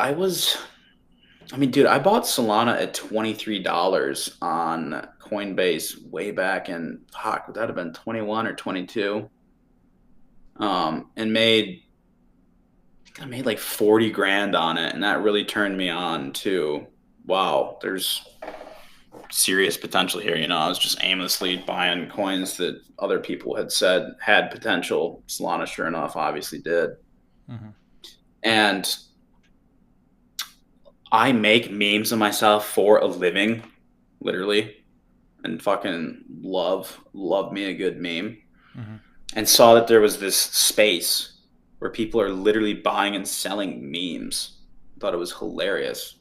S3: dude, I bought Solana at $23 on Coinbase way back in, fuck, would that have been 21 or 22? And I made like 40 grand on it, and that really turned me on to, wow, there's serious potential here. I was just aimlessly buying coins that other people had said had potential. Solana, sure enough, obviously did.
S2: Mm-hmm.
S3: And I make memes of myself for a living, literally, and fucking love me a good meme.
S2: Mm-hmm.
S3: And saw that there was this space where people are literally buying and selling memes. Thought it was hilarious.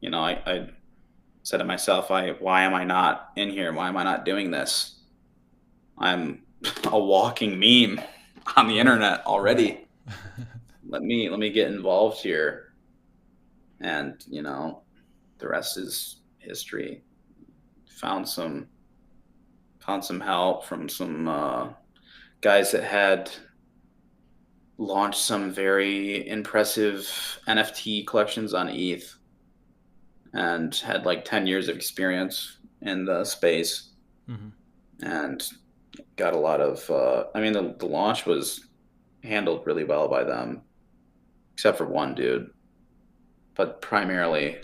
S3: I said to myself, why am I not in here? Why am I not doing this? I'm a walking meme on the
S2: Right.
S3: internet
S2: Right.
S3: already. Let me get involved here. And, the rest is history. Found some help from some guys that had launched some very impressive NFT collections on ETH and had like 10 years of experience in the space,
S2: Mm-hmm.
S3: and got a lot of the launch was handled really well by them, except for one dude, but primarily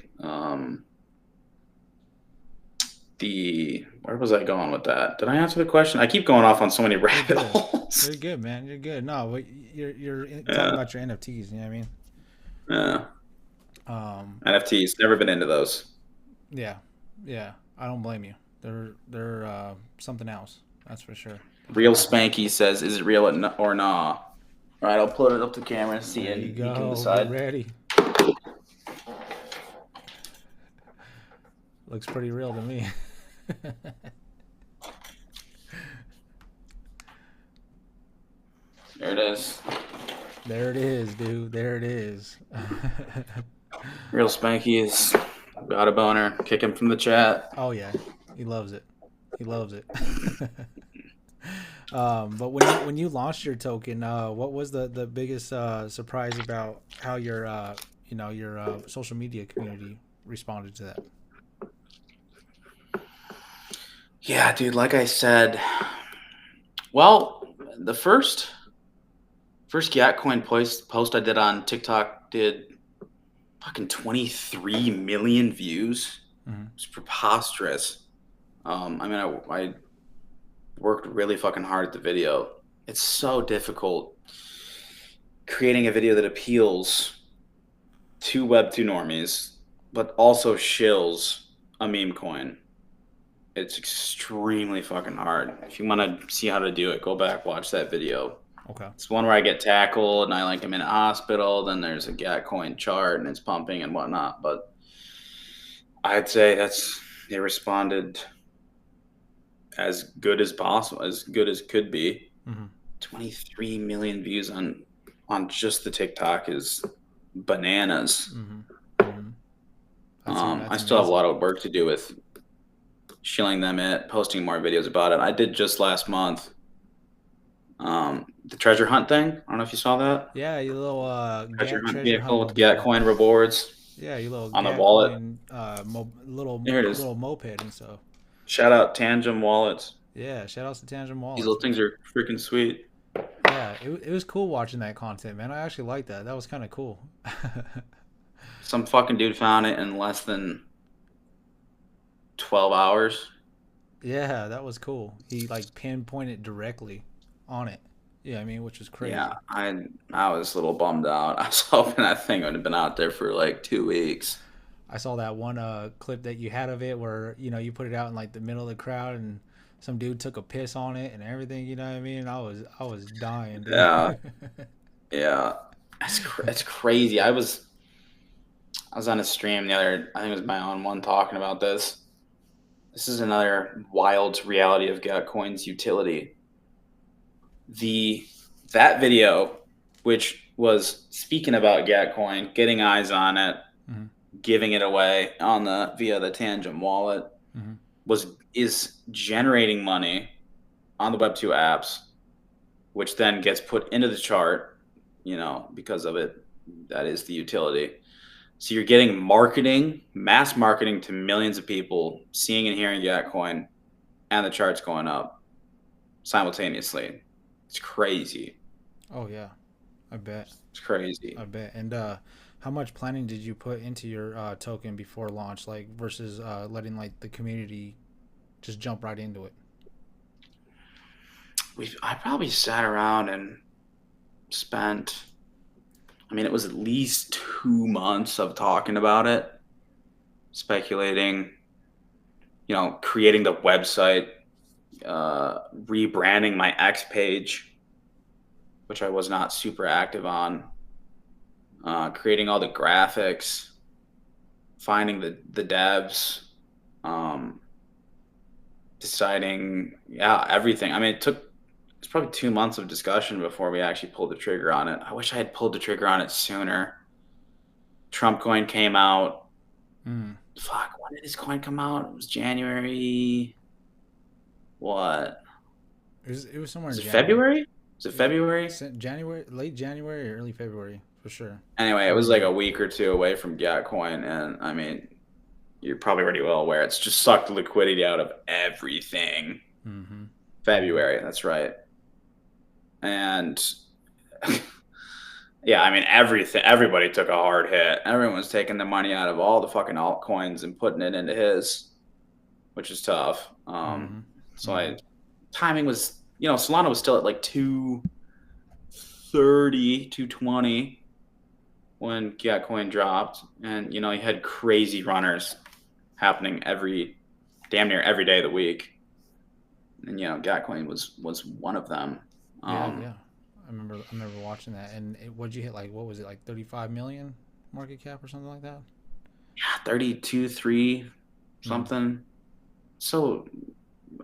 S3: where was I going with that? Did I answer the question? I keep going off on so many
S2: You're
S3: rabbit
S2: good.
S3: holes.
S2: You're good, man. You're good. No, but you're talking
S3: Yeah,
S2: about your NFTs. You know what I mean?
S3: yeah.
S2: Um,
S3: NFTs, never been into those.
S2: yeah, yeah. I don't blame you. They're something else. That's for sure. They're
S3: Real
S2: definitely something.
S3: Spanky says, "Is it real or nah?" All right, I'll put it up to camera and see,
S2: There you
S3: and you can
S2: go. Get
S3: decide.
S2: ready. Looks pretty real to me.
S3: There it is.
S2: There it is, dude. There it is.
S3: Real Spanky is got a boner. Kick him from the chat.
S2: Oh yeah, he loves it. He loves it. But when you launched your token, what was the biggest surprise about how your your social media community responded to that?
S3: Yeah, dude. Like I said, well, the first Gatcoin post I did on TikTok did fucking 23 million views.
S2: Mm-hmm.
S3: It's preposterous. I mean, I worked really fucking hard at the video. It's so difficult creating a video that appeals to Web2 normies, but also shills a meme coin. It's extremely fucking hard. If you want to see how to do it, go back, watch that video.
S2: Okay.
S3: It's one where I get tackled and I like am in a hospital. Then there's a Gatcoin chart and it's pumping and whatnot. But I'd say they responded as good as possible, as good as could be.
S2: Mm-hmm.
S3: 23 million views on just the TikTok is bananas.
S2: Mm-hmm. Mm-hmm.
S3: I
S2: That's
S3: still have a
S2: amazing.
S3: lot of work to do with shilling them it, posting more videos about it. I did just last month. The treasure hunt thing. I don't know if you saw that.
S2: Yeah, your little
S3: Treasure
S2: Gat
S3: hunt
S2: treasure hunt
S3: vehicle with
S2: mobile.
S3: Gatcoin rewards
S2: Yeah, your little
S3: on the wallet.
S2: Gatcoin
S3: Here it is.
S2: little moped and stuff.
S3: Shout out Tangem wallets.
S2: Yeah, shout outs to Tangent
S3: These
S2: Wallets,
S3: little
S2: man.
S3: things are freaking sweet.
S2: Yeah, it was cool watching that content, man. I actually liked that. That was kind of cool.
S3: Some fucking dude found it in less than 12 hours.
S2: Yeah, that was cool. He like pinpointed directly on it. Yeah, I mean, which was
S3: Yeah,
S2: crazy.
S3: I was a little bummed out. I was hoping that thing would have been out there for like 2 weeks.
S2: I saw that one clip that you had of it where you put it out in like the middle of the crowd and some dude took a piss on it and everything. You know what I mean? I was dying, dude.
S3: Yeah, yeah, it's crazy. I was on a stream the other, I think it was my own one, talking about this. This is another wild reality of Gatcoin's utility. That video, which was speaking about Gatcoin, getting eyes on it,
S2: Mm-hmm.
S3: giving it away on the via the Tangent wallet,
S2: Mm-hmm.
S3: is generating money on the Web2 apps, which then gets put into the chart, because of it. That is the utility. So you're getting marketing, mass marketing to millions of people seeing and hearing Gatcoin, and the chart's going up simultaneously. It's crazy.
S2: Oh yeah, I bet.
S3: It's crazy.
S2: I bet. And how much planning did you put into your token before launch, like versus letting like the community just jump right into it?
S3: I probably sat around and spent, I mean, it was at least 2 months of talking about it, speculating, creating the website, rebranding my X page, which I was not super active on, creating all the graphics, finding the devs, deciding, everything. I mean, it's probably 2 months of discussion before we actually pulled the trigger on it. I wish I had pulled the trigger on it sooner. Trump coin came out.
S2: Mm.
S3: Fuck, when did his coin come out? It was January. What?
S2: It was somewhere
S3: Was
S2: in
S3: it
S2: January.
S3: February? Was it February?
S2: January, late January or early February for sure.
S3: Anyway, it was like a week or two away from Gatcoin, and I mean, you're probably already well aware it's just sucked the liquidity out of everything.
S2: Mm-hmm.
S3: February, that's right. And yeah, I mean, everybody took a hard hit. Everyone's taking the money out of all the fucking altcoins and putting it into his. which is tough.
S2: Mm-hmm.
S3: So
S2: Mm-hmm.
S3: I timing was, Solana was still at like 230, 220 when Gitcoin dropped, and you had crazy runners happening damn near every day of the week, and Gitcoin was one of them.
S2: Yeah,
S3: Um,
S2: yeah. I remember watching that. And what'd you hit? Like, what was it? Like 35 million market cap or something like that?
S3: 32, 3
S2: Mm.
S3: something. So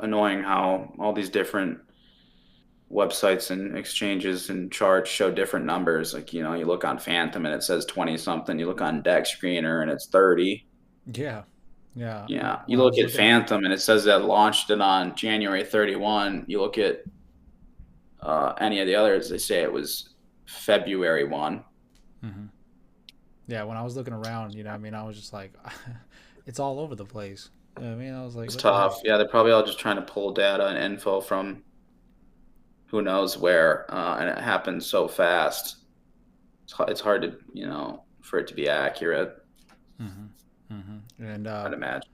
S3: annoying how all these different websites and exchanges and charts show different numbers. Like, you look on Phantom and it says 20 something. You look on Dex Screener and it's 30.
S2: Yeah, yeah.
S3: Yeah. You
S2: When I
S3: look
S2: was
S3: at
S2: looking at,
S3: Phantom and it says that launched it on January 31. You look at any of the others, they say it was February 1.
S2: hmm yeah, when I was looking around, I was just like, it's all over the place. I was like,
S3: It's
S2: what the heck?
S3: tough. Yeah, they're probably all just trying to pull data and info from who knows where, and it happens so fast. It's hard to, for it to be accurate,
S2: hmm And
S3: I'd imagine.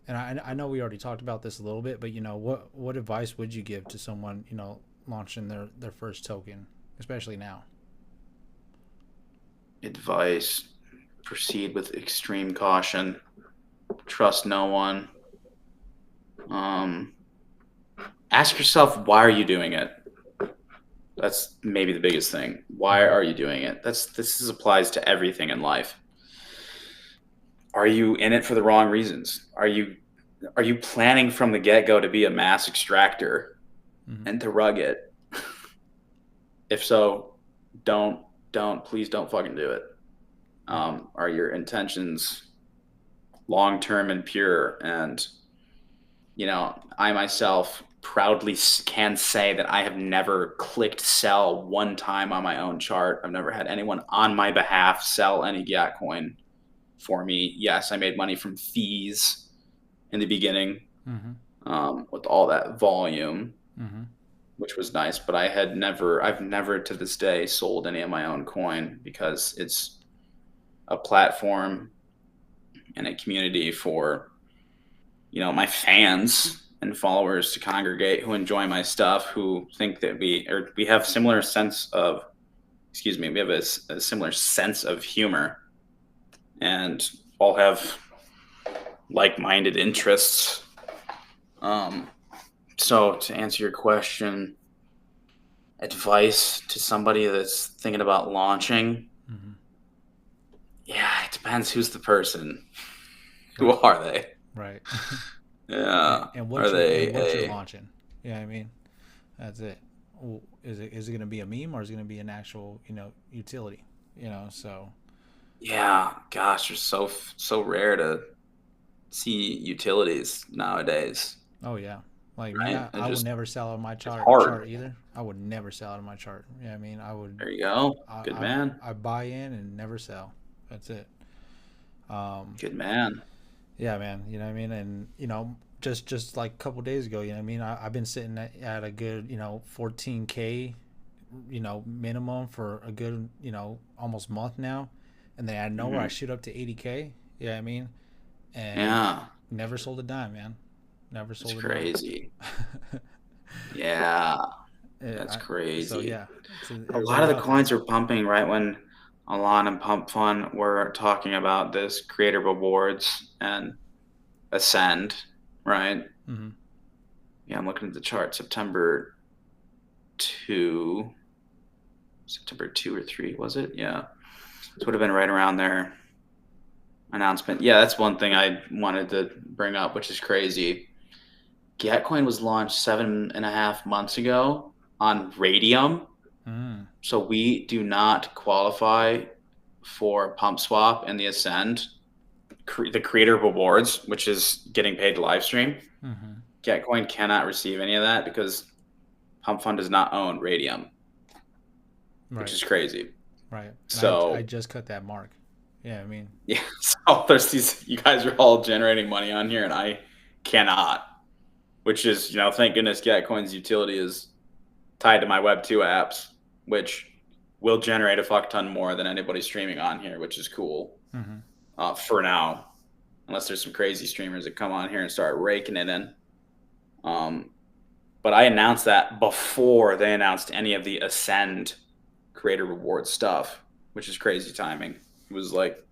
S2: I know we already talked about this a little bit, but what advice would you give to someone launching their first token, especially now?
S3: Advice: proceed with extreme caution. Trust no one. Um, Ask yourself, why are you doing it? That's maybe the biggest thing. Why
S2: hmm
S3: are you doing it? This applies to everything in life. Are you in it for the wrong reasons? Are you planning from the get-go to be a mass extractor
S2: hmm
S3: and to rug it? If so, don't please don't fucking do it.
S2: Right.
S3: Are your intentions long term and pure? And I myself proudly can say that I have never clicked sell one time on my own chart. I've never had anyone on my behalf sell any Gitcoin for me. Yes, I made money from fees in the beginning,
S2: hmm
S3: with all that volume,
S2: hmm
S3: which was nice. But I've never to this day sold any of my own coin because it's a platform and a community for my fans and followers to congregate who enjoy my stuff, who think that we have similar sense of excuse me we have a similar sense of humor and all have like-minded interests. um so to answer your question, advice to somebody that's thinking about launching:
S2: hmm
S3: yeah, it depends who's the person. Who
S2: Right.
S3: are they?
S2: Right.
S3: Yeah.
S2: And
S3: Are they
S2: what you're
S3: a
S2: launching. Yeah, I mean, that's it. Is it going to be a meme, or is it going to be an actual utility? So
S3: Yeah, gosh, they're so rare to see utilities nowadays,
S2: oh yeah, like me,
S3: right?
S2: I would never sell out of my
S3: It's
S2: chart
S3: hard.
S2: either. I would never sell out of my chart. Yeah, I mean, I would
S3: There you go.
S2: I
S3: Good
S2: I,
S3: man.
S2: I buy in and never sell. That's it. Um,
S3: Good man.
S2: yeah, man. You know what I mean? And just like a couple days ago, I've been sitting at a good 14K minimum for a good almost month now, and then I know where I
S3: Hmm.
S2: shoot up to 80K. Yeah, I mean, and
S3: Yeah,
S2: never sold a dime, man. Never
S3: that's
S2: sold a dime.
S3: crazy. Yeah, that's
S2: So
S3: crazy.
S2: yeah, to
S3: A lot of
S2: everybody
S3: the
S2: out there.
S3: coins were pumping right when Alon and Pump Fun were talking about this creator rewards and Ascend, right?
S2: Mm-hmm.
S3: Yeah, I'm looking at the chart. 2, September 2 or 3, was it? Yeah. This would have been right around their announcement. Yeah, that's one thing I wanted to bring up, which is crazy. Gitcoin was launched 7.5 months ago on Radium.
S2: Mm.
S3: So we do not qualify for Pump Swap and the Ascend, the creator rewards, which is getting paid to live stream.
S2: Mm-hmm.
S3: Gitcoin cannot receive any of that because Pump Fund does not own Radium, which
S2: Right.
S3: is crazy.
S2: Right. And I
S3: So
S2: just cut that mark. Yeah, I mean,
S3: yeah, so there's these. You guys are all generating money on here, and I cannot. Which is, thank goodness Gitcoin's utility is tied to my Web2 apps, which will generate a fuck ton more than anybody streaming on here, which is cool
S2: mm-hmm.
S3: for now. unless there's some crazy streamers that come on here and start raking it in. But I announced that before they announced any of the Ascend creator reward stuff, which is crazy timing. It was like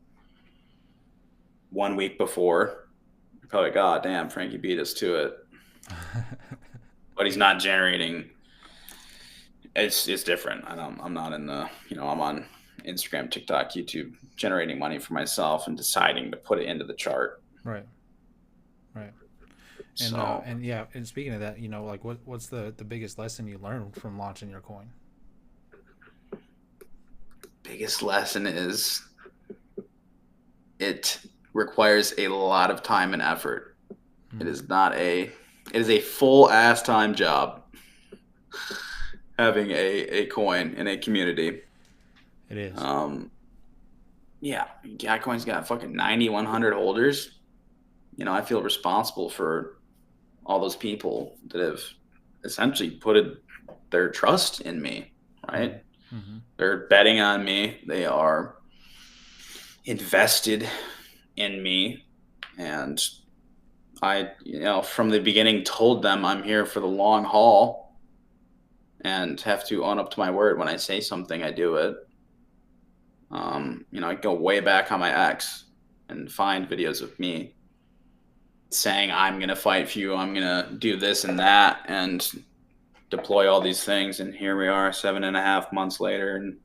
S3: 1 week before. Probably, God damn, Frankie beat us to it. But he's not generating. It's different. I'm not in the, I'm on Instagram, TikTok, YouTube, generating money for myself and deciding to put it into the chart.
S2: Right. And
S3: So,
S2: and yeah, and speaking of that, like what's the biggest lesson you learned from launching your coin?
S3: biggest lesson is it requires a lot of time and effort. It is not it is a full ass time job having a coin in a community.
S2: It is.
S3: Yeah, Gatcoin's got fucking 9,100 holders. I feel responsible for all those people that have essentially put their trust in me, right?
S2: Mm-hmm.
S3: They're betting on me. They are invested in me. And I, from the beginning told them I'm here for the long haul and have to own up to my word. When I say something, I do it. I go way back on my X and find videos of me saying I'm going to fight for you, I'm going to do this and that, and deploy all these things. And here we are 7.5 months later, and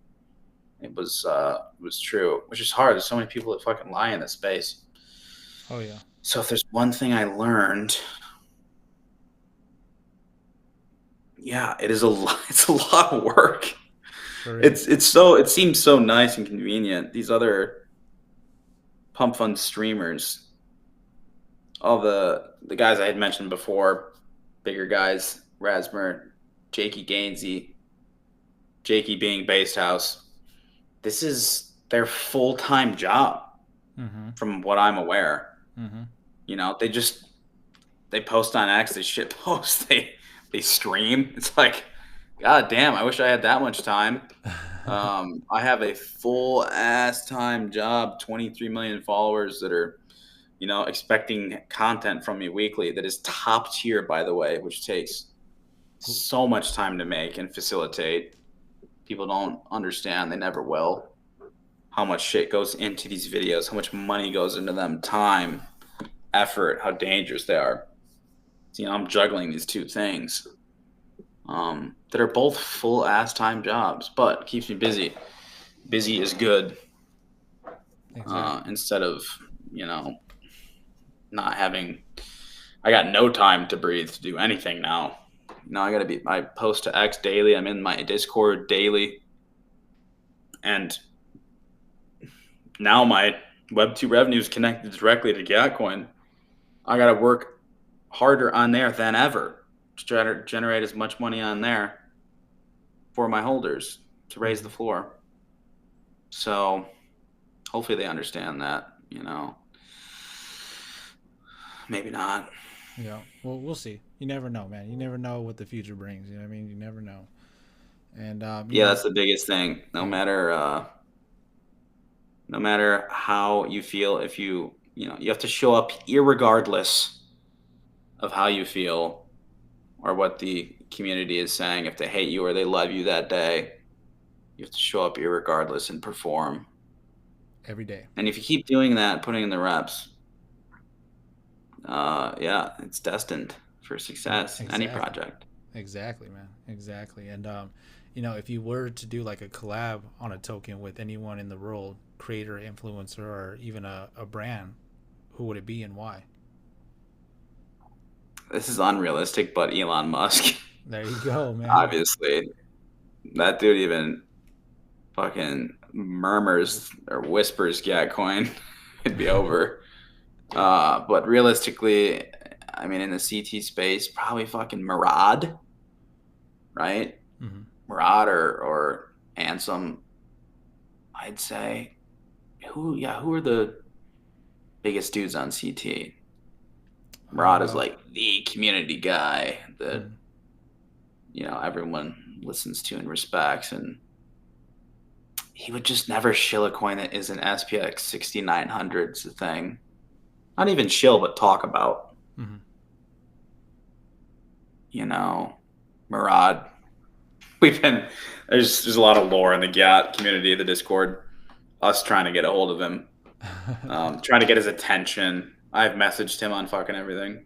S3: it was true, which is hard. There's so many people that fucking lie in this space.
S2: Oh, yeah.
S3: So if there's one thing I learned, yeah, it's a lot of work.
S2: Sure
S3: It seems so nice and convenient. These other pump fund streamers, all the guys I had mentioned before, bigger guys, Rasmer, Jakey Gainsey, Jakey being Based House, this is their full-time job, from what I'm aware. They post on X, they shit post, they stream. It's like, God damn, I wish I had that much time. I have a full ass time job, 23 million followers that are, expecting content from me weekly that is top tier, by the way, which takes so much time to make and facilitate. People don't understand, they never will, how much shit goes into these videos, how much money goes into them, time, effort, how dangerous they are. So, I'm juggling these two things that are both full ass time jobs, but keeps me busy. Busy is good.
S2: Exactly.
S3: Instead of, not having, I got no time to breathe to do anything now. I post to X daily. I'm in my Discord daily. And now my Web2 revenue is connected directly to Gatcoin. I got to work harder on there than ever to try to generate as much money on there for my holders to raise the floor. So hopefully they understand that, maybe not.
S2: Yeah. Well, we'll see. You never know, man. You never know what the future brings. You know what I mean? You never know. And
S3: that's the biggest thing. No matter how you feel, if you have to show up irregardless of how you feel or what the community is saying. If they hate you or they love you that day, you have to show up irregardless and perform
S2: every day.
S3: And if you keep doing that, putting in the reps, it's destined for success.
S2: Exactly.
S3: Any project.
S2: Exactly, man. Exactly. And if you were to do like a collab on a token with anyone in the world, creator, influencer, or even a brand, who would it be and why?
S3: This is unrealistic, but Elon Musk.
S2: There you go, man.
S3: Obviously, that dude even fucking murmurs or whispers Gatcoin, it'd be over. But realistically, I mean, in the CT space, probably fucking Murad, right?
S2: Mm-hmm.
S3: Murad or Ansem, I'd say. Who are the biggest dudes on CT? Murad is like the community guy that everyone listens to and respects, and he would just never shill a coin that isn't SPX 6900's a thing. not even chill, but talk about.
S2: Mm-hmm.
S3: You know, Murad. We've been there's a lot of lore in the GAT community, the Discord. Us trying to get a hold of him, trying to get his attention. I've messaged him on fucking everything.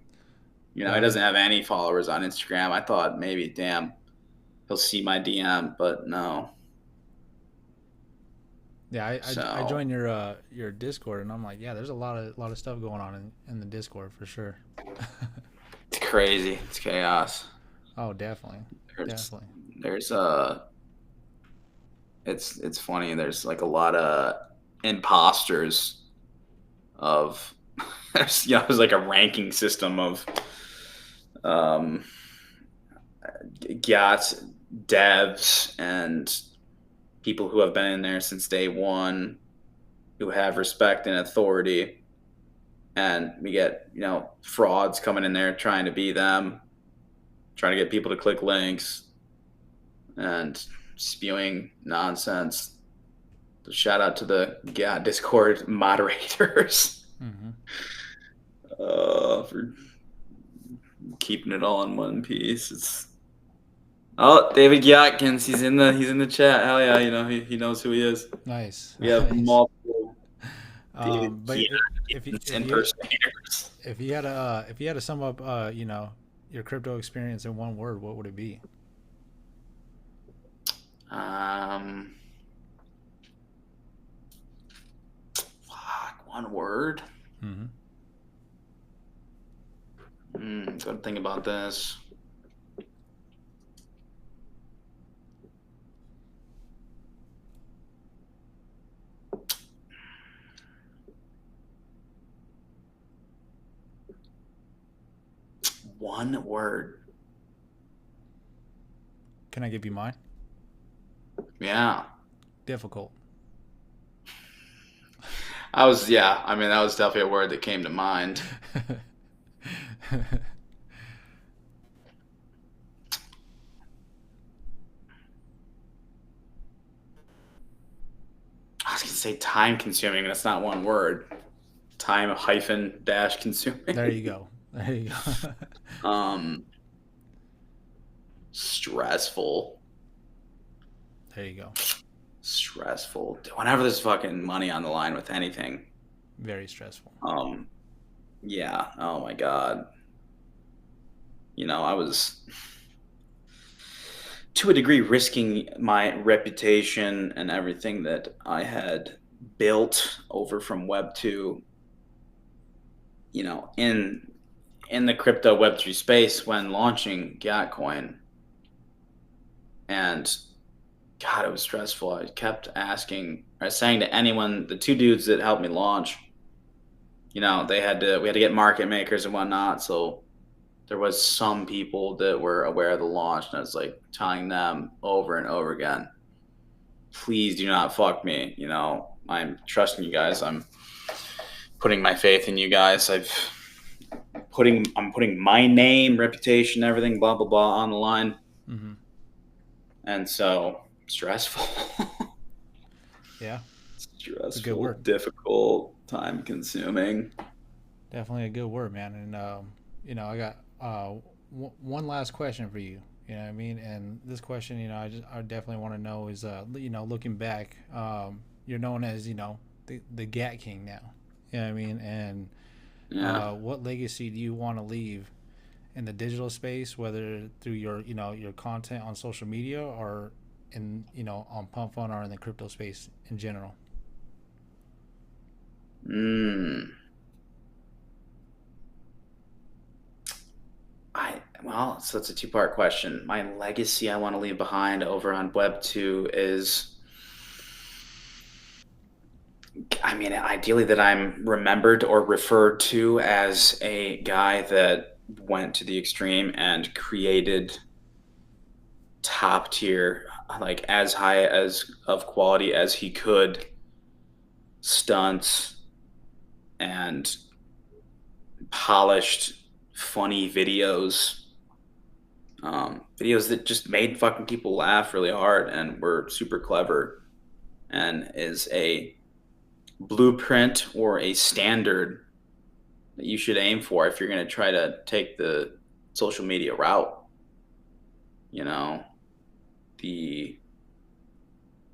S3: You know, he doesn't have any followers on Instagram. I thought maybe, damn, he'll see my DM, but no.
S2: Yeah, I
S3: So
S2: joined your Discord, and I'm like, yeah, there's a lot of stuff going on in the Discord for sure.
S3: it's crazy. It's chaos.
S2: Oh, definitely,
S3: There's
S2: definitely.
S3: there's it's funny. There's like a lot of imposters of there's like a ranking system of um GAT devs and people who have been in there since day one, who have respect and authority, and we get frauds coming in there trying to be them, trying to get people to click links and spewing nonsense. So shout out to the Discord moderators
S2: Mm-hmm.
S3: for keeping it all in one piece. It's David Yatkins, he's in the chat. Hell yeah, he knows who he is.
S2: Nice.
S3: We have
S2: Nice.
S3: multiple David
S2: But if you
S3: Yatkins impersonators.
S2: if you had to sum up your crypto experience in one word, what would it be?
S3: One word.
S2: Mm-hmm.
S3: Gotta think about this. One word.
S2: Can I give you mine?
S3: Yeah.
S2: Difficult.
S3: That was definitely a word that came to mind. I was gonna say time consuming, but that's not one word. Time hyphen dash consuming.
S2: There you go.
S3: Stressful.
S2: There you go.
S3: Stressful. Whenever there's fucking money on the line with anything.
S2: Very stressful.
S3: Yeah. Oh my God. I was to a degree risking my reputation and everything that I had built over from Web 2, in the crypto Web3 space when launching Gatcoin. And God, it was stressful. I kept asking or saying to anyone, the two dudes that helped me launch, we had to get market makers and whatnot. So there was some people that were aware of the launch, and I was like telling them over and over again, please do not fuck me. I'm trusting you guys. I'm putting my faith in you guys. I'm putting my name, reputation, everything, blah, blah, blah on the line.
S2: Mm-hmm.
S3: And so stressful.
S2: Yeah.
S3: Stressful,
S2: good word.
S3: Difficult, time consuming.
S2: Definitely a good word, man. And I got one last question for you. You know what I mean? And this question, I definitely want to know is, looking back, you're known as, the Gat King now. You know what I mean? And what legacy do you want to leave in the digital space, whether through your, your content on social media or in, on Pump Fun or in the crypto space in general?
S3: So it's a two-part question. My legacy I want to leave behind over on Web 2 is, ideally that I'm remembered or referred to as a guy that went to the extreme and created top tier, like as high as of quality as he could, stunts and polished, funny videos. Videos that just made fucking people laugh really hard and were super clever, and is a blueprint or a standard that you should aim for if you're going to try to take the social media route. You know, the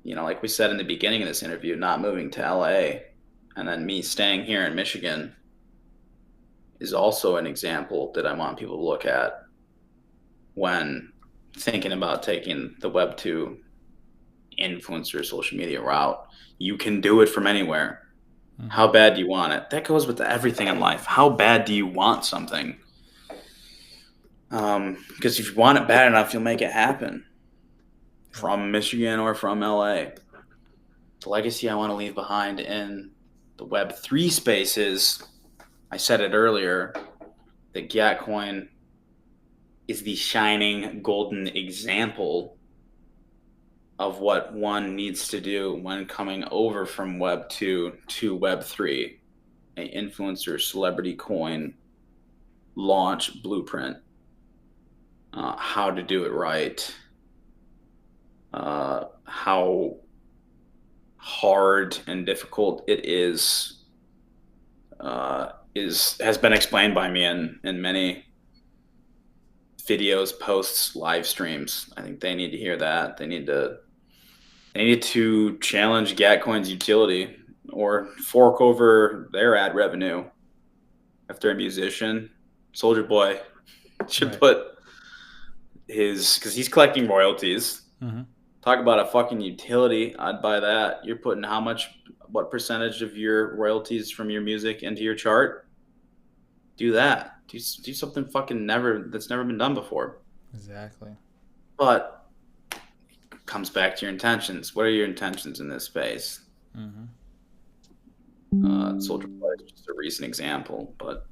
S3: like we said in the beginning of this interview, not moving to LA and then me staying here in Michigan is also an example that I want people to look at when thinking about taking the Web 2 influencer social media route. You can do it from anywhere.
S2: Mm-hmm.
S3: How bad do you want it? That goes with everything in life. How bad do you want something? Because if you want it bad enough, you'll make it happen. From Michigan or from LA. The legacy I want to leave behind in the Web3 space is, I said it earlier, that Gatcoin is the shining golden example of what one needs to do when coming over from Web 2 to Web 3, an influencer celebrity coin launch blueprint, how to do it right, how hard and difficult it has been explained by me in many videos, posts, live streams. I think they need to hear that. They need to challenge Gatcoin's utility or fork over their ad revenue. If they're a musician, Soldier Boy should put because he's collecting royalties.
S2: Mm-hmm.
S3: Talk about a fucking utility. I'd buy that. You're putting what percentage of your royalties from your music into your chart? Do that. Do something fucking that's never been done before.
S2: Exactly.
S3: But comes back to your intentions. What are your intentions in this space?
S2: Mm-hmm.
S3: Soldier Boy is just a recent example, but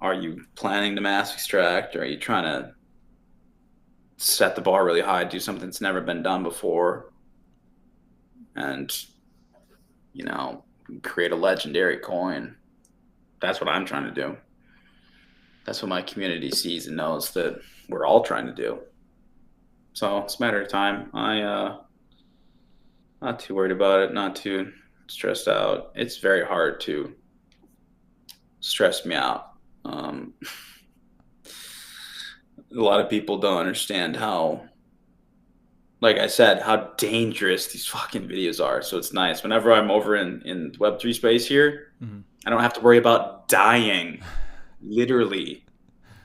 S3: are you planning to mass extract? Or are you trying to set the bar really high, do something that's never been done before, and create a legendary coin? That's what I'm trying to do. That's what my community sees and knows that we're all trying to do. So it's a matter of time. I not too worried about it, not too stressed out. It's very hard to stress me out. A lot of people don't understand how, like I said, how dangerous these fucking videos are. So it's nice. Whenever I'm over in Web3 space here,
S2: Mm-hmm.
S3: I don't have to worry about dying. Literally.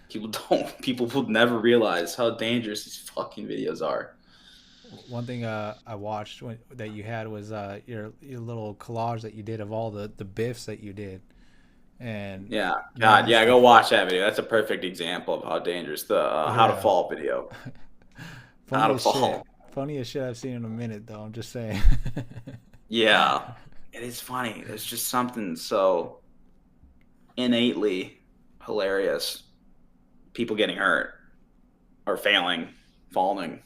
S3: People will never realize how dangerous these fucking videos are.
S2: One thing I watched that you had was your little collage that you did of all the biffs that you did. And
S3: yeah, God, yeah, go watch that video. That's a perfect example of how dangerous the how to fall video. How to fall.
S2: Funniest shit I've seen in a minute, though. I'm just saying.
S3: Yeah, it is funny. There's just something so innately hilarious. People getting hurt or failing, falling,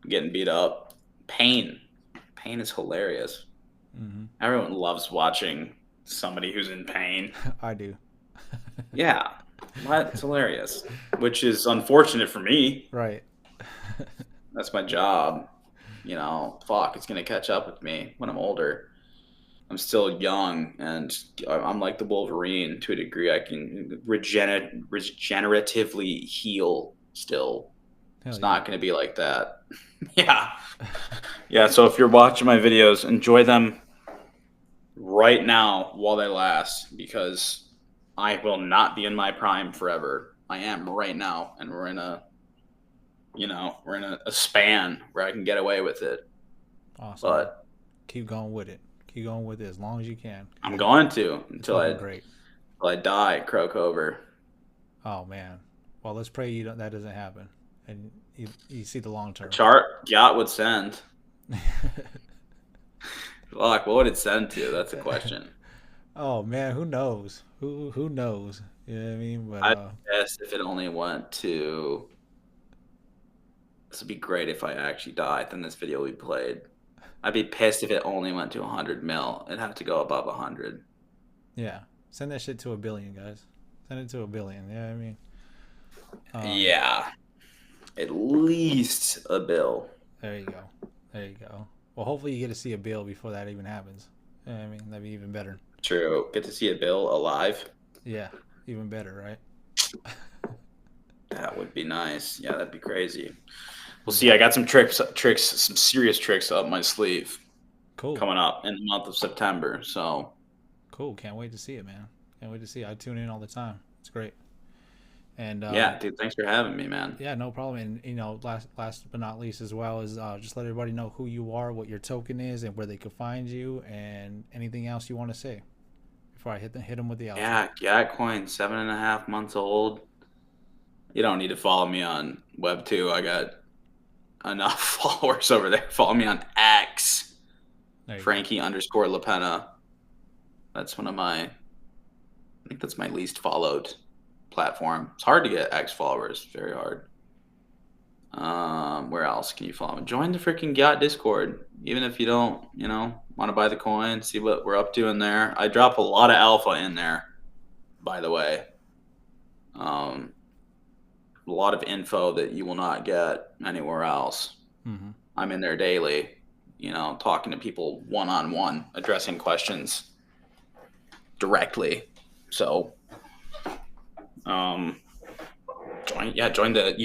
S3: getting beat up. Pain is hilarious.
S2: Mm-hmm.
S3: Everyone loves watching somebody who's in pain.
S2: I do.
S3: Yeah, it's hilarious, which is unfortunate for me.
S2: Right.
S3: That's my job. Fuck, it's gonna catch up with me when I'm older. I'm still young, and I'm like the Wolverine to a degree. I can regeneratively heal still. It's not gonna be like that. Yeah. So if you're watching my videos, enjoy them right now while they last, because I will not be in my prime forever. I am right now, and we're in a span where I can get away with it.
S2: Awesome.
S3: But
S2: keep going with it. Keep going with it as long as you can.
S3: I'm going to until I die, croak over.
S2: Oh man. Well, let's pray that doesn't happen, and you see the long term.
S3: Chart Yacht would send. Fuck, what would it send to? That's a question.
S2: Oh man, who knows? Who knows? You know what I mean? But
S3: I'd guess if it only went to. This would be great if I actually died. Then this video would be played. I'd be pissed if it only went to 100 mil. It'd have to go above 100.
S2: Yeah, send that shit to 1 billion, guys. Send it to 1 billion. Yeah, I mean.
S3: Yeah, at least a bill.
S2: There you go. Well, hopefully you get to see a bill before that even happens. Yeah, I mean, that'd be even better.
S3: True. Get to see a bill alive.
S2: Yeah, even better, right?
S3: That would be nice. Yeah, that'd be crazy. We'll see. I got some some serious tricks up my sleeve
S2: Cool.
S3: coming up in the month of September. So
S2: Cool. Can't wait to see it, man. Can't wait to see it. I tune in all the time. It's great. And
S3: yeah, dude, thanks for having me, man.
S2: yeah, no problem. And last but not least, as well, is just let everybody know who you are, what your token is, and where they can find you, and anything else you want to say before I hit them with the outro.
S3: Yeah, Gatcoin, 7.5 months old. You don't need to follow me on Web2. I got enough followers over there. Follow me on X, Frankie _Lapenna. That's one of I think that's my least followed platform. It's hard to get X followers. Very hard. Where else can you follow me? Join the freaking Yacht Discord. Even if you don't, want to buy the coin, see what we're up to in there. I drop a lot of alpha in there, by the way. A lot of info that you will not get anywhere else.
S2: Mm-hmm.
S3: I'm in there daily, talking to people one-on-one, addressing questions directly. So, you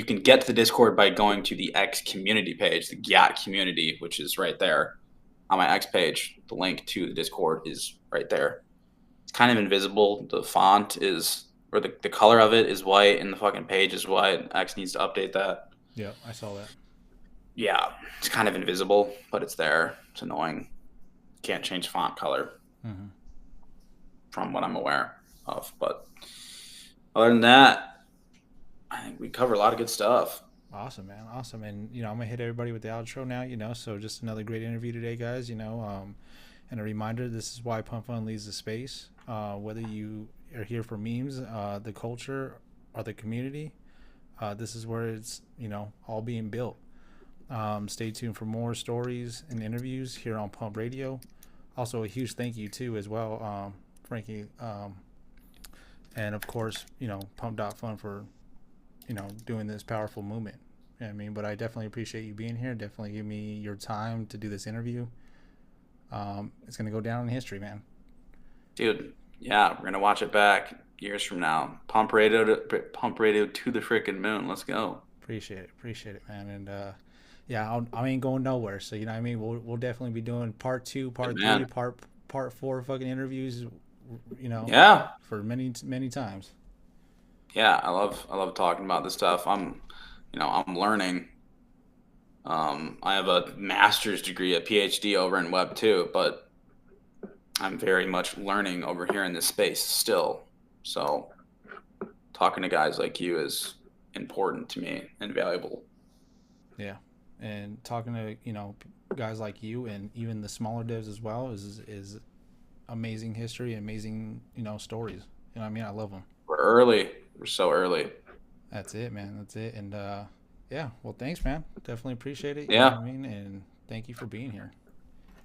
S3: can get to the Discord by going to the X community page, the GAT community, which is right there on my X page. The link to the Discord is right there. It's kind of invisible. The font is, or the color of it is white, and the fucking page is white. X needs to update that.
S2: Yeah, I saw that.
S3: Yeah, it's kind of invisible, but it's there. It's annoying. Can't change font color from what I'm aware of. But other than that, I think we cover a lot of good stuff.
S2: Awesome, man. Awesome. And, I'm going to hit everybody with the outro now, so just another great interview today, guys, and a reminder, this is why Pump Fun leads the space. Whether you are here for memes, the culture, or the community, this is where it's, all being built. Stay tuned for more stories and interviews here on Pump Radio. Also, a huge thank you, too, as well, Frankie, and, of course, Pump.Fun for doing this powerful movement. You know what I mean? But I definitely appreciate you being here. Definitely give me your time to do this interview. It's going to go down in history, man.
S3: Dude, yeah, we're going to watch it back years from now. Pump radio to the freaking moon. Let's go.
S2: Appreciate it, man. And yeah, I ain't going nowhere. So, you know what I mean? We'll definitely be doing part 2, part 3, part 4 fucking interviews,
S3: Yeah.
S2: For many, many times.
S3: Yeah, I love talking about this stuff. I'm learning. I have a master's degree, a PhD over in Web 2, but I'm very much learning over here in this space still. So talking to guys like you is important to me and valuable.
S2: Yeah. And talking to, guys like you and even the smaller devs as well is amazing history, amazing, stories. You know what I mean? I love them.
S3: We're early. We're so early.
S2: That's it, man. That's it. And yeah, well, thanks, man. Definitely appreciate it.
S3: Yeah.
S2: You know what I mean? And thank you for being here.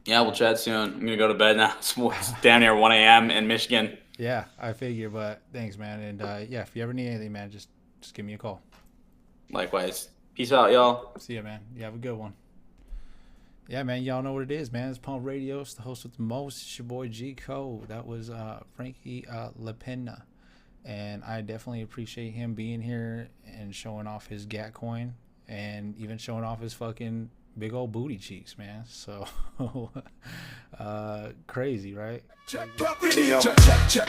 S3: Yeah, we'll chat soon. I'm going to go to bed now. It's down here 1 a.m. in Michigan.
S2: Yeah, I figure, but thanks, man. And yeah, if you ever need anything, man, just give me a call.
S3: Likewise. Peace out, y'all.
S2: See ya, man. You have a good one. Yeah, man, y'all know what it is, man. It's Pump Radio. It's the host with the most. It's your boy G Code. That was Frankie Lapenna. And I definitely appreciate him being here and showing off his GAT coin and even showing off his fucking big old booty cheeks, man. So crazy, right?
S1: Check video. Check check.